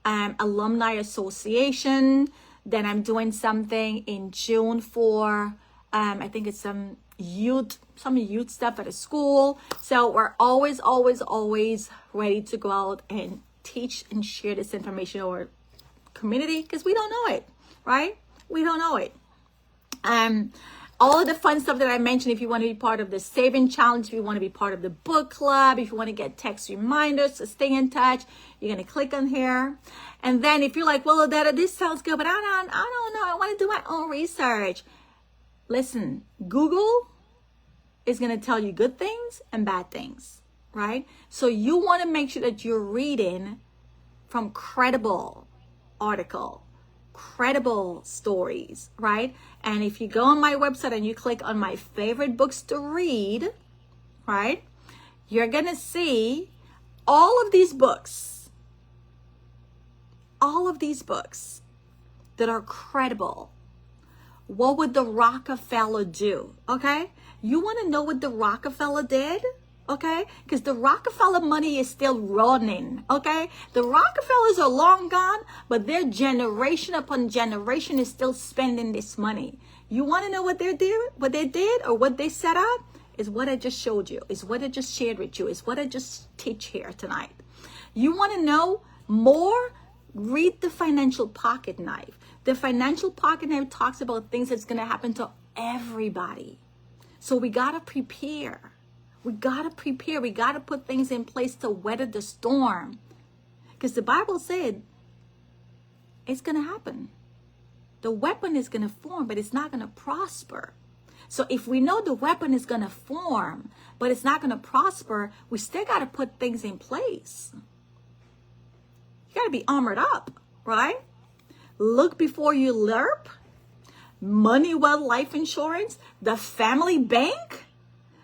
Alumni Association. Then I'm doing something in June for, I think it's some youth stuff at a school. So we're always ready to go out and teach and share this information to our community because we don't know it, right? We don't know it. All of the fun stuff that I mentioned, if you want to be part of the saving challenge, if you want to be part of the book club, if you want to get text reminders to stay in touch, you're going to click on here. And then if you're like, well, Odetta, this sounds good, but I don't know. I want to do my own research. Listen, Google is going to tell you good things and bad things, right? So you want to make sure that you're reading from credible article, credible stories, right? And if you go on my website and you click on my favorite books to read, right, you're going to see all of these books that are credible. What would the Rockefeller do? Okay. You want to know what the Rockefeller did? Okay. Because the Rockefeller money is still running. Okay. The Rockefellers are long gone, but their generation upon generation is still spending this money. You want to know what they did or what they set up? Is what I just showed you. Is what I just shared with you. Is what I just teach here tonight. You want to know more? Read The Financial Pocket Knife. The Financial Pocket Knife talks about things that's going to happen to everybody. So we got to prepare. We got to put things in place to weather the storm. Because the Bible said it's going to happen. The weapon is going to form, but it's not going to prosper. So if we know the weapon is going to form, but it's not going to prosper, we still got to put things in place. You got to be armored up, right? Look before you lerp. Money Well Life Insurance. The Family Bank.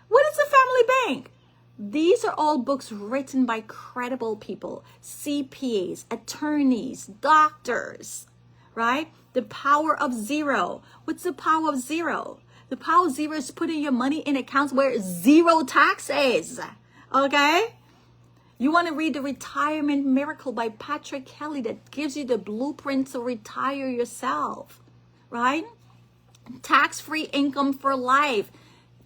What is the Family Bank? These are all books written by credible people. CPAs, attorneys, doctors, right? The Power of Zero. What's the power of zero? The power of zero is putting your money in accounts where zero tax is. Okay? You want to read The Retirement Miracle by Patrick Kelly that gives you the blueprint to retire yourself, right? Tax-free income for life.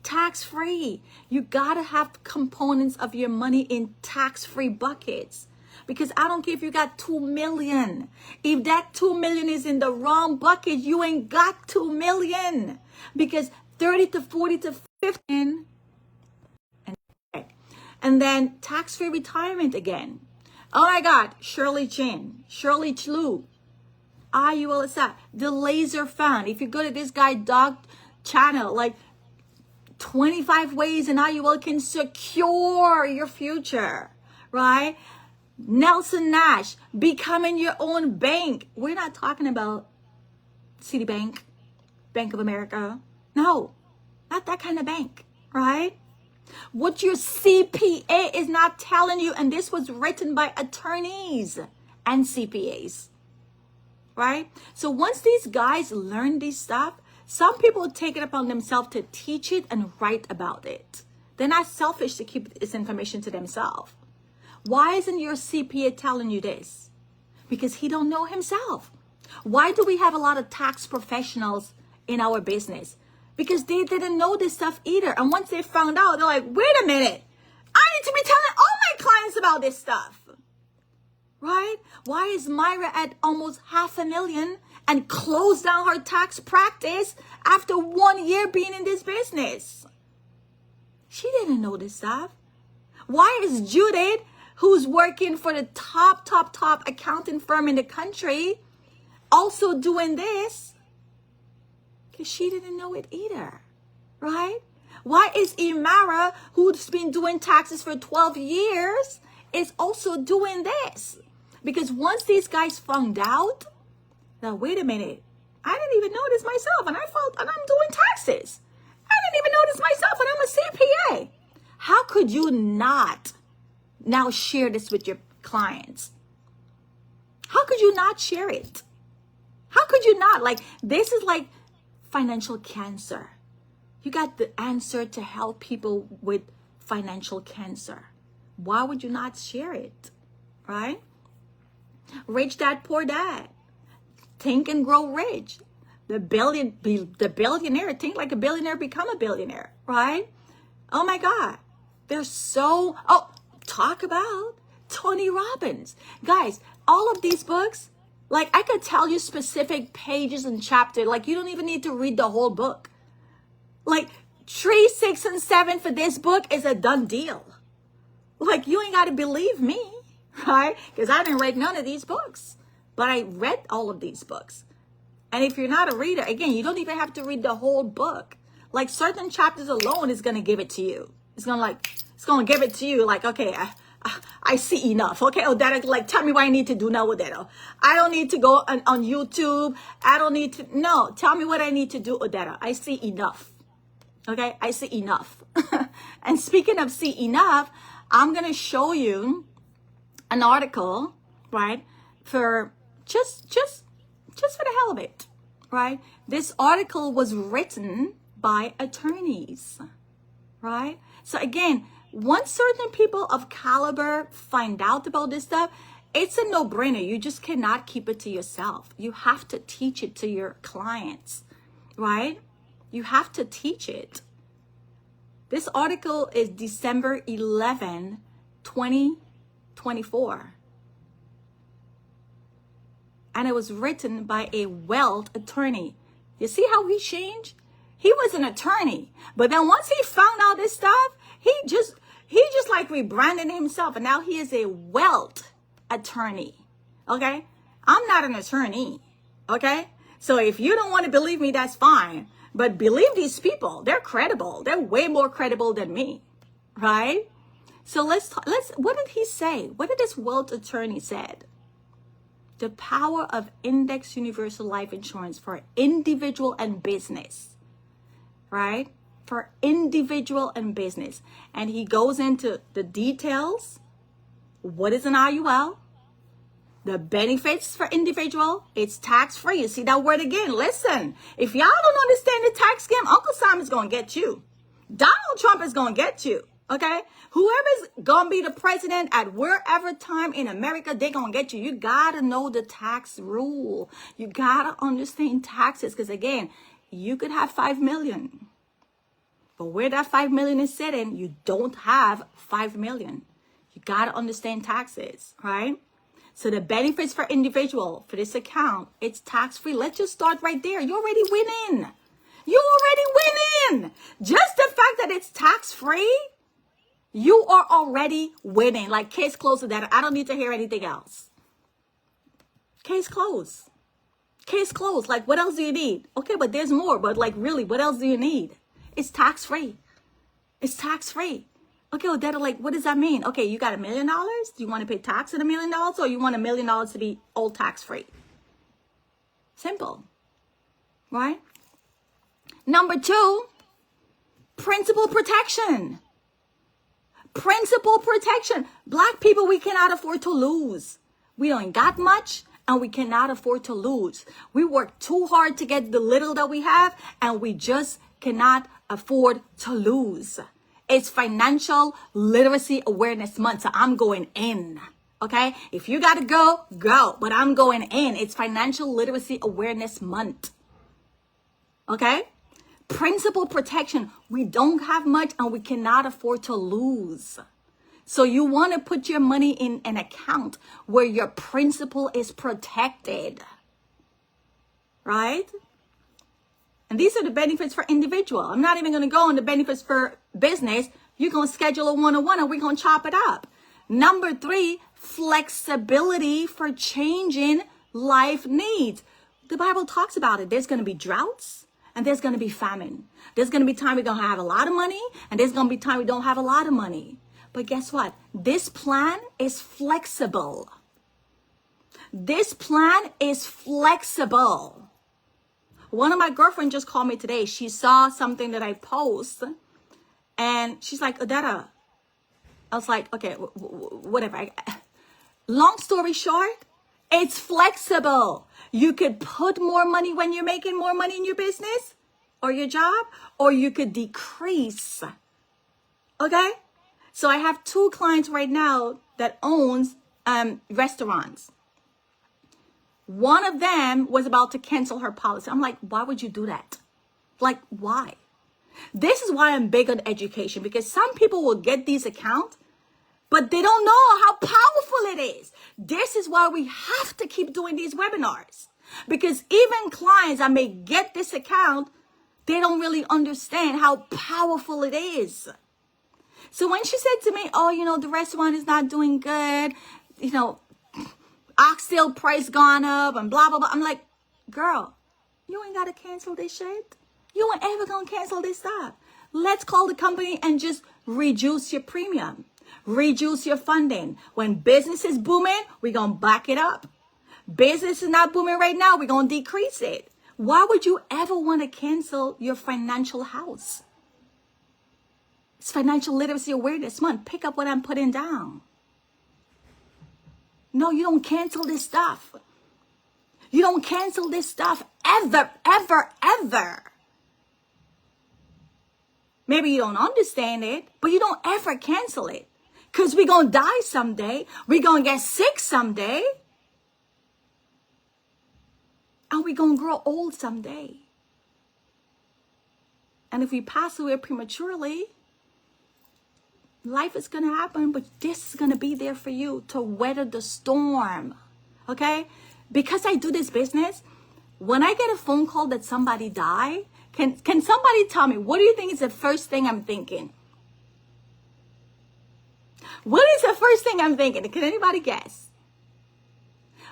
Tax-free. You got to have components of your money in tax-free buckets. Because I don't care if you got 2 million. If that 2 million is in the wrong bucket, you ain't got 2 million. Because 30 to 40 to 50. And then tax-free retirement again. Oh my God, Shirley Chin, Shirley Chlu, IULSF, the Laser Fund. If you go to this guy Doug channel, like 25 ways an IUL can secure your future, right? Nelson Nash, becoming your own bank. We're not talking about Citibank, Bank of America. No, not that kind of bank, right? What your CPA is not telling you, and this was written by attorneys and CPAs, right? So once these guys learn this stuff, Some people take it upon themselves to teach it and write about it. They're not selfish to keep this information to themselves. Why isn't your CPA telling you this? Because he don't know himself. Why do we have a lot of tax professionals in our business? Because they didn't know this stuff either. And once they found out, they're like, wait a minute. I need to be telling all my clients about this stuff. Right? Why is Myra at almost $500,000 and closed down her tax practice after 1 year being in this business? She didn't know this stuff. Why is Judith, who's working for the top accounting firm in the country, also doing this? Because she didn't know it either, right? Why is Imara, who's been doing taxes for 12 years, is also doing this? Because once these guys found out, now wait a minute, I didn't even know this myself, and I'm doing taxes. I didn't even know this myself, and I'm a CPA. How could you not now share this with your clients? How could you not share it? How could you not? Like, this is like financial cancer. You got the answer to help people with financial cancer. Why would you not share it? Right? Rich Dad, Poor Dad. Think and Grow Rich. The billionaire, think like a billionaire, become a billionaire, right? Oh my God. Talk about Tony Robbins. Guys, all of these books, like I could tell you specific pages and chapters, like you don't even need to read the whole book. Like 3, 6, and 7 for this book is a done deal. Like you ain't got to believe me, right? Because I didn't read none of these books, but I read all of these books. And if you're not a reader, again, you don't even have to read the whole book. Like certain chapters alone is going to give it to you. It's going to give it to you like, okay, I see enough. Okay, Odetta, like tell me what I need to do now, Odetta. I don't need to go on YouTube. I don't need to, no, tell me what I need to do, Odetta. I see enough. Okay, I see enough. And speaking of see enough, I'm going to show you an article, right, for just for the hell of it, right? This article was written by attorneys, right? So again, once certain people of caliber find out about this stuff, it's a no-brainer. You just cannot keep it to yourself. You have to teach it to your clients, right? You have to teach it. This article is December 11, 2024. And it was written by a wealth attorney. You see how he changed? He was an attorney, but then once he found out this stuff, he just like rebranded himself, and now he is a wealth attorney. Okay, I'm not an attorney. Okay, so if you don't want to believe me, that's fine. But believe these people; they're credible. They're way more credible than me, right? So let's. What did he say? What did this wealth attorney said? The power of index universal life insurance for individual and business, right? For individual and business. And he goes into the details. What is an IUL? The benefits for individual, it's tax-free. You see that word again. Listen, if y'all don't understand the tax scam, Uncle Sam is going to get you. Donald Trump is going to get you. Okay, whoever's gonna be the president at wherever time in America, they're gonna get you. You gotta know the tax rule. You gotta understand taxes, because again, you could have 5 million, but where that 5 million is sitting, you don't have 5 million. You gotta understand taxes, right? So the benefits for individual for this account, it's tax-free. Let's just start right there. You're already winning. You're already winning. Just the fact that it's tax-free, you are already winning. Like, case closed to that. I don't need to hear anything else. Case closed. Case closed. Like, what else do you need? Okay, but there's more. But like, really, what else do you need? It's tax-free. It's tax-free. Okay, Odetta, like, what does that mean? Okay, you got $1 million. Do you want to pay tax on $1 million, or you want $1 million to be all tax-free? Simple. Right? Number 2, principal protection. Principal protection. Black people, we cannot afford to lose. We don't got much, and we cannot afford to lose. We work too hard to get the little that we have, and we just cannot afford to lose. It's Financial Literacy Awareness Month, so I'm going in. Okay? If you gotta go, go. But I'm going in. It's Financial Literacy Awareness Month. Okay? Principal protection. We don't have much and we cannot afford to lose. So you want to put your money in an account where your principal is protected. Right? And these are the benefits for individual. I'm not even going to go on the benefits for business. You're going to schedule a one-on-one and we're going to chop it up. Number 3, flexibility for changing life needs. The Bible talks about it. There's going to be droughts and there's going to be famine. There's going to be time we're going to have a lot of money and there's going to be time we don't have a lot of money. But guess what? This plan is flexible. This plan is flexible. One of my girlfriends just called me today. She saw something that I post and she's like, Odetta. I was like, okay, whatever. Long story short, it's flexible. You could put more money when you're making more money in your business or your job, or you could decrease. Okay? So I have 2 clients right now that owns restaurants. One of them was about to cancel her policy. I'm like, why would you do that? Like, why? This is why I'm big on education, because some people will get these accounts, but they don't know how powerful it is. This is why we have to keep doing these webinars, because even clients that may get this account, they don't really understand how powerful it is. So when she said to me, oh, the restaurant is not doing good, oxtail price gone up and blah, blah, blah. I'm like, girl, you ain't got to cancel this shit. You ain't ever going to cancel this stuff. Let's call the company and just reduce your premium. Reduce your funding. When business is booming, we're going to back it up. Business is not booming right now, we're going to decrease it. Why would you ever want to cancel your financial house? It's Financial Literacy Awareness Month. Pick up what I'm putting down. No, you don't cancel this stuff. You don't cancel this stuff ever, ever, ever. Maybe you don't understand it, but you don't ever cancel it. Because we're going to die someday. We're going to get sick someday. And we're going to grow old someday. And if we pass away prematurely, life is going to happen, but this is going to be there for you to weather the storm. Okay? Because I do this business, when I get a phone call that somebody died, can somebody tell me, what do you think is the first thing I'm thinking? What is the first thing I'm thinking? Can anybody guess?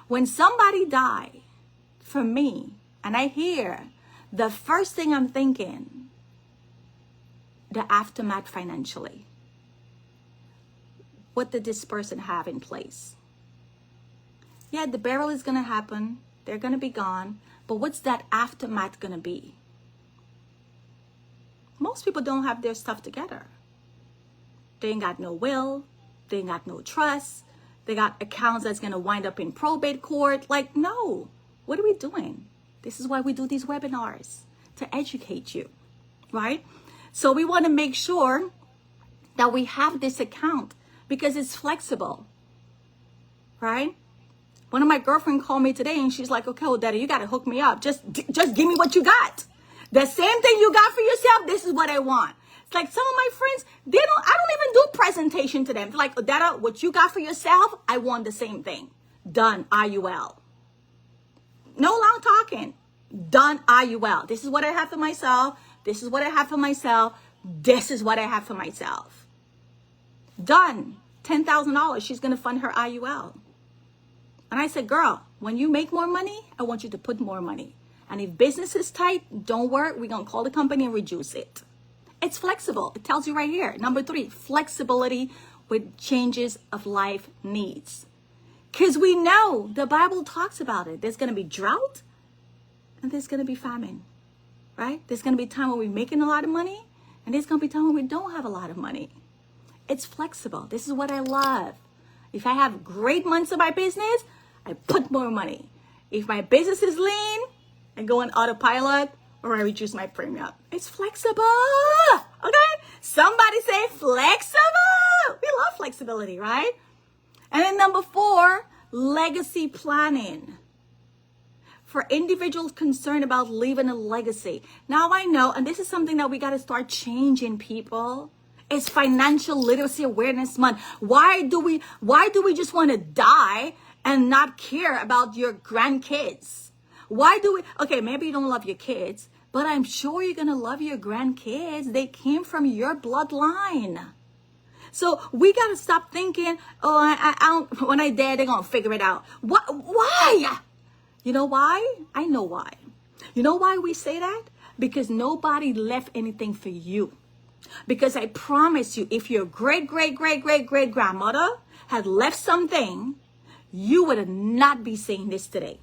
When somebody died for me and I hear, the first thing I'm thinking, the aftermath financially. What did this person have in place? Yeah, the burial is going to happen. They're going to be gone. But what's that aftermath going to be? Most people don't have their stuff together. They ain't got no will. They ain't got no trust. They got accounts that's going to wind up in probate court. Like, no. What are we doing? This is why we do these webinars, to educate you, right? So we want to make sure that we have this account because it's flexible, right? One of my girlfriends called me today and she's like, okay, well, Daddy, you got to hook me up. Just give me what you got. The same thing you got for yourself, this is what I want. It's like some of my friends, I don't even do presentation to them. They're like, Odetta, what you got for yourself, I want the same thing. Done, IUL. No long talking. Done, IUL. This is what I have for myself. This is what I have for myself. This is what I have for myself. Done. $10,000. She's going to fund her IUL. And I said, girl, when you make more money, I want you to put more money. And if business is tight, don't worry. We're going to call the company and reduce it. It's flexible. It tells you right here. Number 3, flexibility with changes of life needs. Because we know the Bible talks about it. There's going to be drought and there's going to be famine, right? There's going to be time when we're making a lot of money and there's going to be time when we don't have a lot of money. It's flexible. This is what I love. If I have great months of my business, I put more money. If my business is lean, I go on autopilot or I reduce my premium. It's flexible. Okay? Somebody say flexible. We love flexibility, right? And then number 4, legacy planning. For individuals concerned about leaving a legacy. Now I know, and this is something that we got to start changing, people. It's Financial Literacy Awareness Month. Why do we just want to die and not care about your grandkids? Why do we, okay, maybe you don't love your kids, but I'm sure you're going to love your grandkids. They came from your bloodline. So we got to stop thinking, oh, I don't, when I die, they're going to figure it out. Why? You know why? I know why. You know why we say that? Because nobody left anything for you. Because I promise you, if your great-great-great-great-great-grandmother had left something, you would not be saying this today.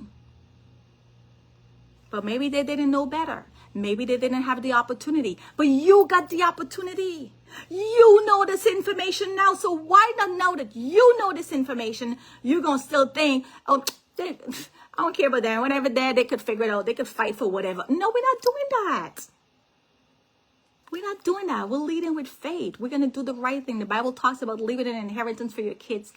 But maybe they didn't know better. Maybe they didn't have the opportunity. But you got the opportunity. You know this information now. So why not know that you know this information? You're going to still think, oh, I don't care about that. Whenever they could figure it out. They could fight for whatever. No, we're not doing that. We're not doing that. We're leading with faith. We're going to do the right thing. The Bible talks about leaving an inheritance for your kids.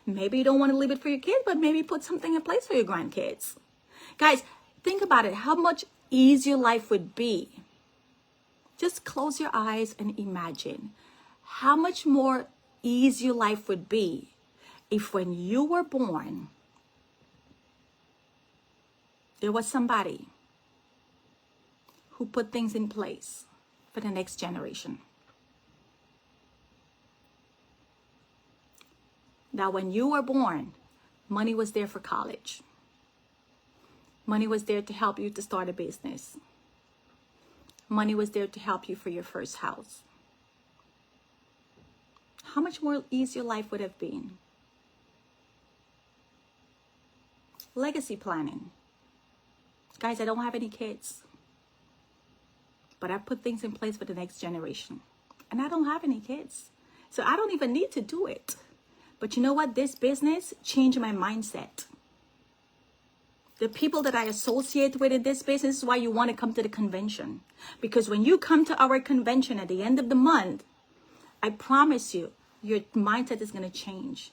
Maybe you don't want to leave it for your kids, but maybe put something in place for your grandkids. Guys, think about it. How much easier life would be. Just close your eyes and imagine how much more easier life would be if when you were born, there was somebody who put things in place for the next generation. That when you were born, money was there for college. Money was there to help you to start a business. Money was there to help you for your first house. How much more easier life would have been? Legacy planning. Guys, I don't have any kids. But I put things in place for the next generation. And I don't have any kids. So I don't even need to do it. But you know what? This business changed my mindset. The people that I associate with in this business is why you want to come to the convention. Because when you come to our convention at the end of the month, I promise you, your mindset is going to change.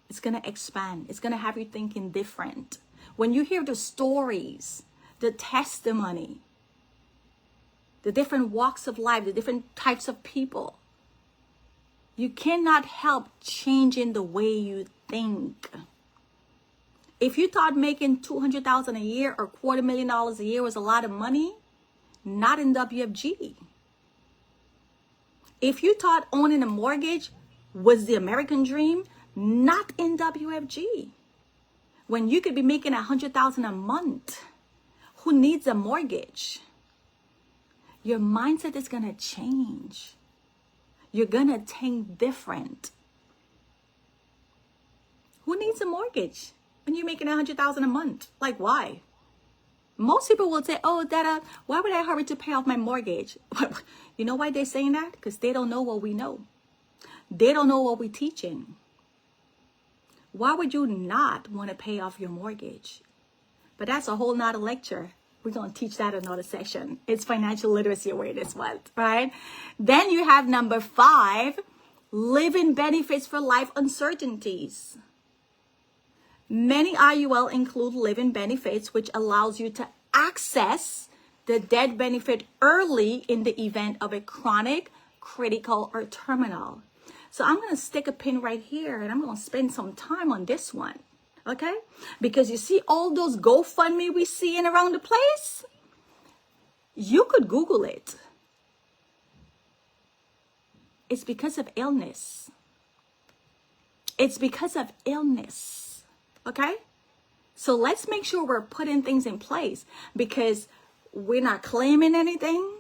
It's going to expand. It's going to have you thinking different. When you hear the stories, the testimony, the different walks of life, the different types of people, you cannot help changing the way you think. If you thought making $200,000 a year or $250,000 a year was a lot of money, not in WFG. If you thought owning a mortgage was the American dream, not in WFG. When you could be making $100,000 a month, who needs a mortgage? Your mindset is going to change. You're going to think different. Who needs a mortgage when you're making $100,000 a month? Like, why? Most people will say, oh, Dada, why would I hurry to pay off my mortgage? You know why they're saying that? Because they don't know what we know. They don't know what we're teaching. Why would you not want to pay off your mortgage? But that's a whole nother lecture. We're going to teach that in another session. It's Financial Literacy Awareness Month, right? Then you have number 5, living benefits for life uncertainties. Many IUL include living benefits, which allows you to access the death benefit early in the event of a chronic, critical, or terminal. So I'm going to stick a pin right here, and I'm going to spend some time on this one. Okay? Because you see all those GoFundMe we see in around the place? You could Google it. It's because of illness. It's because of illness. Okay? So let's make sure we're putting things in place, because we're not claiming anything.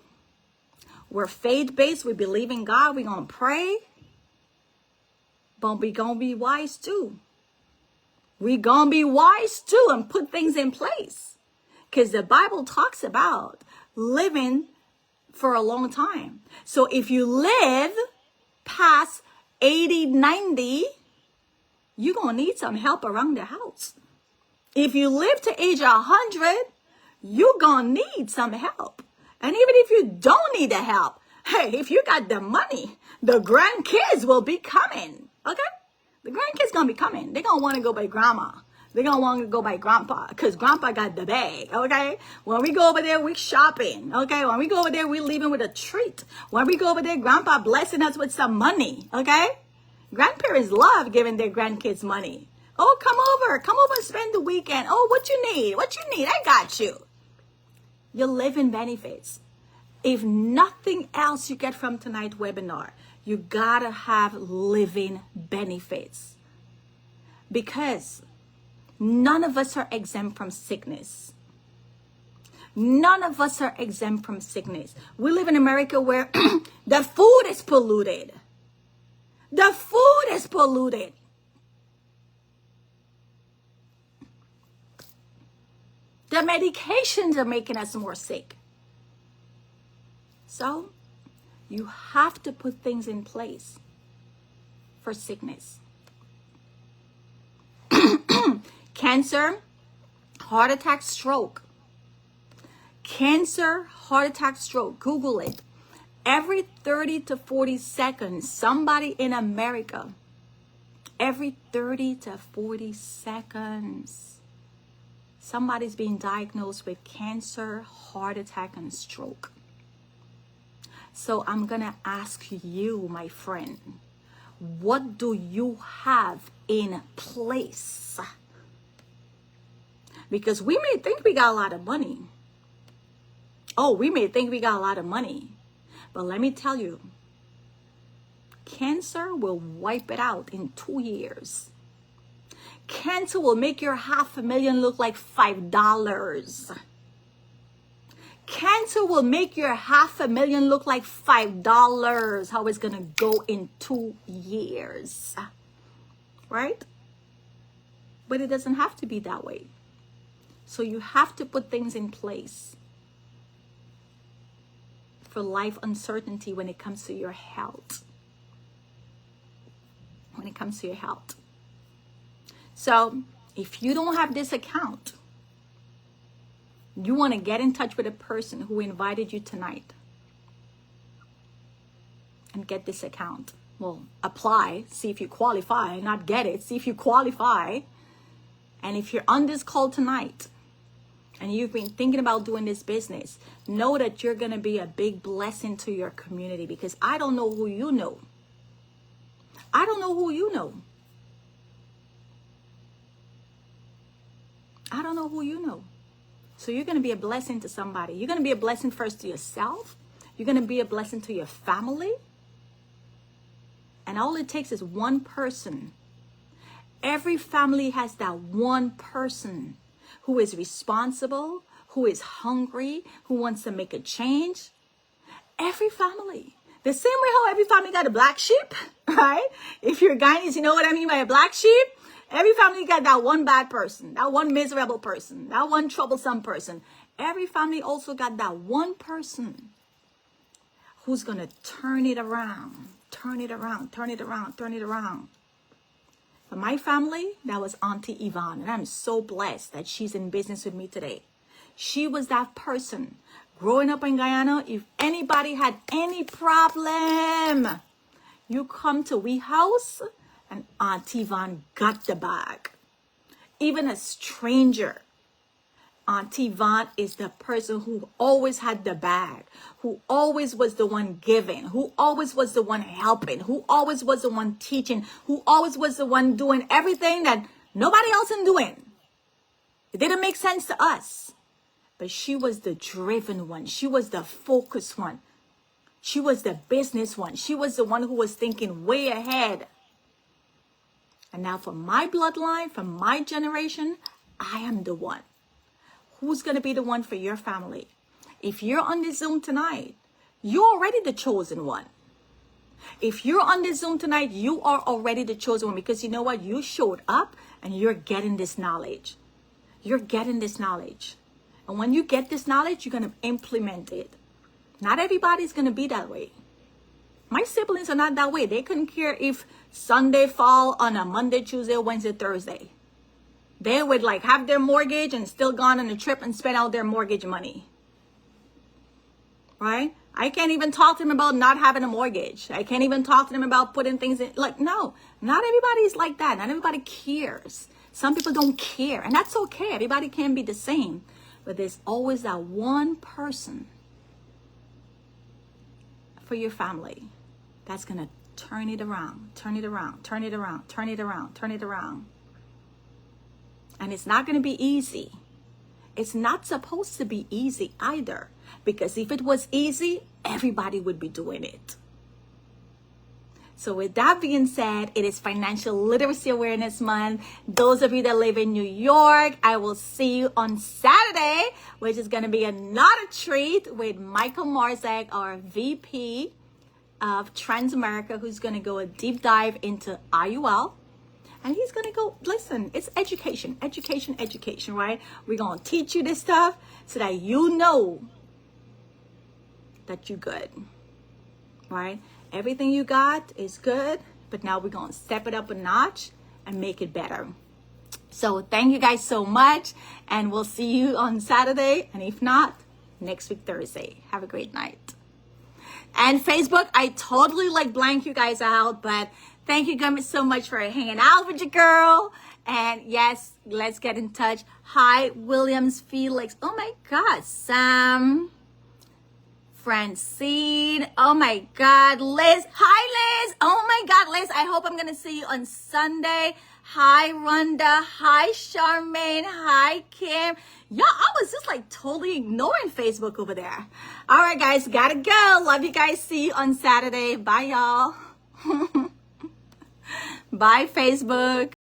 We're faith-based. We believe in God. We're going to pray. But we're going to be wise too. We're going to be wise too and put things in place. Because the Bible talks about living for a long time. So if you live past 80, 90, you're going to need some help around the house. If you live to age 100, you're going to need some help. And even if you don't need the help, hey, if you got the money, the grandkids will be coming, okay? The grandkids going to be coming. They're going to want to go by grandma. They're going to want to go by grandpa because grandpa got the bag, okay? When we go over there, we shopping, okay? When we go over there, we leaving with a treat. When we go over there, grandpa blessing us with some money, okay? Grandparents love giving their grandkids money. Oh, come over and spend the weekend. Oh, what you need? I got you. Your living benefits. If nothing else you get from tonight's webinar, you gotta have living benefits. Because none of us are exempt from sickness. None of us are exempt from sickness. We live in America where the food is polluted. The food is polluted. The medications are making us more sick. So, you have to put things in place for sickness. Cancer, heart attack, stroke. Cancer, heart attack, stroke. Google it. Every 30 to 40 seconds, somebody in America, every 30 to 40 seconds, somebody's being diagnosed with cancer, heart attack, and stroke. So I'm going to ask you, my friend, what do you have in place? Because we may think we got a lot of money. Oh, we may think we got a lot of money. But let me tell you, cancer will wipe it out in 2 years. Cancer will make your $500,000 look like $5. Cancer will make your $500,000 look like $5. How it's gonna go in 2 years, right? But it doesn't have to be that way. So you have to put things in place for life uncertainty when it comes to your health. When it comes to your health. So if you don't have this account, you want to get in touch with a person who invited you tonight and get this account. Well, apply, see if you qualify, not get it, see if you qualify. And if you're on this call tonight and you've been thinking about doing this business, know that you're going to be a big blessing to your community, because I don't know who you know. I don't know who you know. I don't know who you know. So you're going to be a blessing to somebody. You're going to be a blessing first to yourself. You're going to be a blessing to your family. And all it takes is one person. Every family has that one person who is responsible, who is hungry, who wants to make a change. Every family. The same way how every family got a black sheep, right? If you're Guyanese, you know what I mean by a black sheep? Every family got that one bad person, that one miserable person, that one troublesome person. Every family also got that one person who's going to turn it around, turn it around, turn it around, turn it around. For my family, that was Auntie Yvonne. And I'm so blessed that she's in business with me today. She was that person. Growing up in Guyana, if anybody had any problem, you come to we house and Auntie Yvonne got the bag. Even a stranger, Auntie Yvonne is the person who always had the bag, who always was the one giving, who always was the one helping, who always was the one teaching, who always was the one doing everything that nobody else is doing. It didn't make sense to us. But she was the driven one. She was the focused one. She was the business one. She was the one who was thinking way ahead. And now for my bloodline, for my generation, I am the one. Who's going to be the one for your family? If you're on this Zoom tonight, you're already the chosen one. If you're on this Zoom tonight, you are already the chosen one, because you know what? You showed up and you're getting this knowledge. You're getting this knowledge. And when you get this knowledge, you're going to implement it. Not everybody's going to be that way. My siblings are not that way. They couldn't care if Sunday fall on a Monday, Tuesday, Wednesday, Thursday. They would like have their mortgage and still gone on a trip and spend all their mortgage money. Right? I can't even talk to them about not having a mortgage. I can't even talk to them about putting things in. Like, no, not everybody's like that. Not everybody cares. Some people don't care, and that's okay. Everybody can be the same. But there's always that one person for your family that's going to turn it around, turn it around, turn it around, turn it around, turn it around. And it's not going to be easy. It's not supposed to be easy either, because if it was easy, everybody would be doing it. So with that being said, it is Financial Literacy Awareness Month. Those of you that live in New York, I will see you on Saturday, which is going to be another treat with Michael Marzek, our VP of Transamerica, who's going to go a deep dive into IUL. And he's going to go, listen, it's education, education, education, right? We're going to teach you this stuff so that you know that you're good, right? Everything you got is good, but now we're going to step it up a notch and make it better. So thank you guys so much, and we'll see you on Saturday. And if not, next week, Thursday. Have a great night. And Facebook, I totally like blank you guys out, but thank you guys so much for hanging out with your girl. And yes, let's get in touch. Hi, Williams, Felix. Oh my God, Sam, Francine. Oh my God, Liz. Hi, Liz. Oh my God, Liz. I hope I'm going to see you on Sunday. Hi, Rhonda. Hi, Charmaine. Hi, Kim. Yeah, I was just like totally ignoring Facebook over there. All right, guys, gotta go. Love you guys. See you on Saturday. Bye, y'all. Bye, Facebook.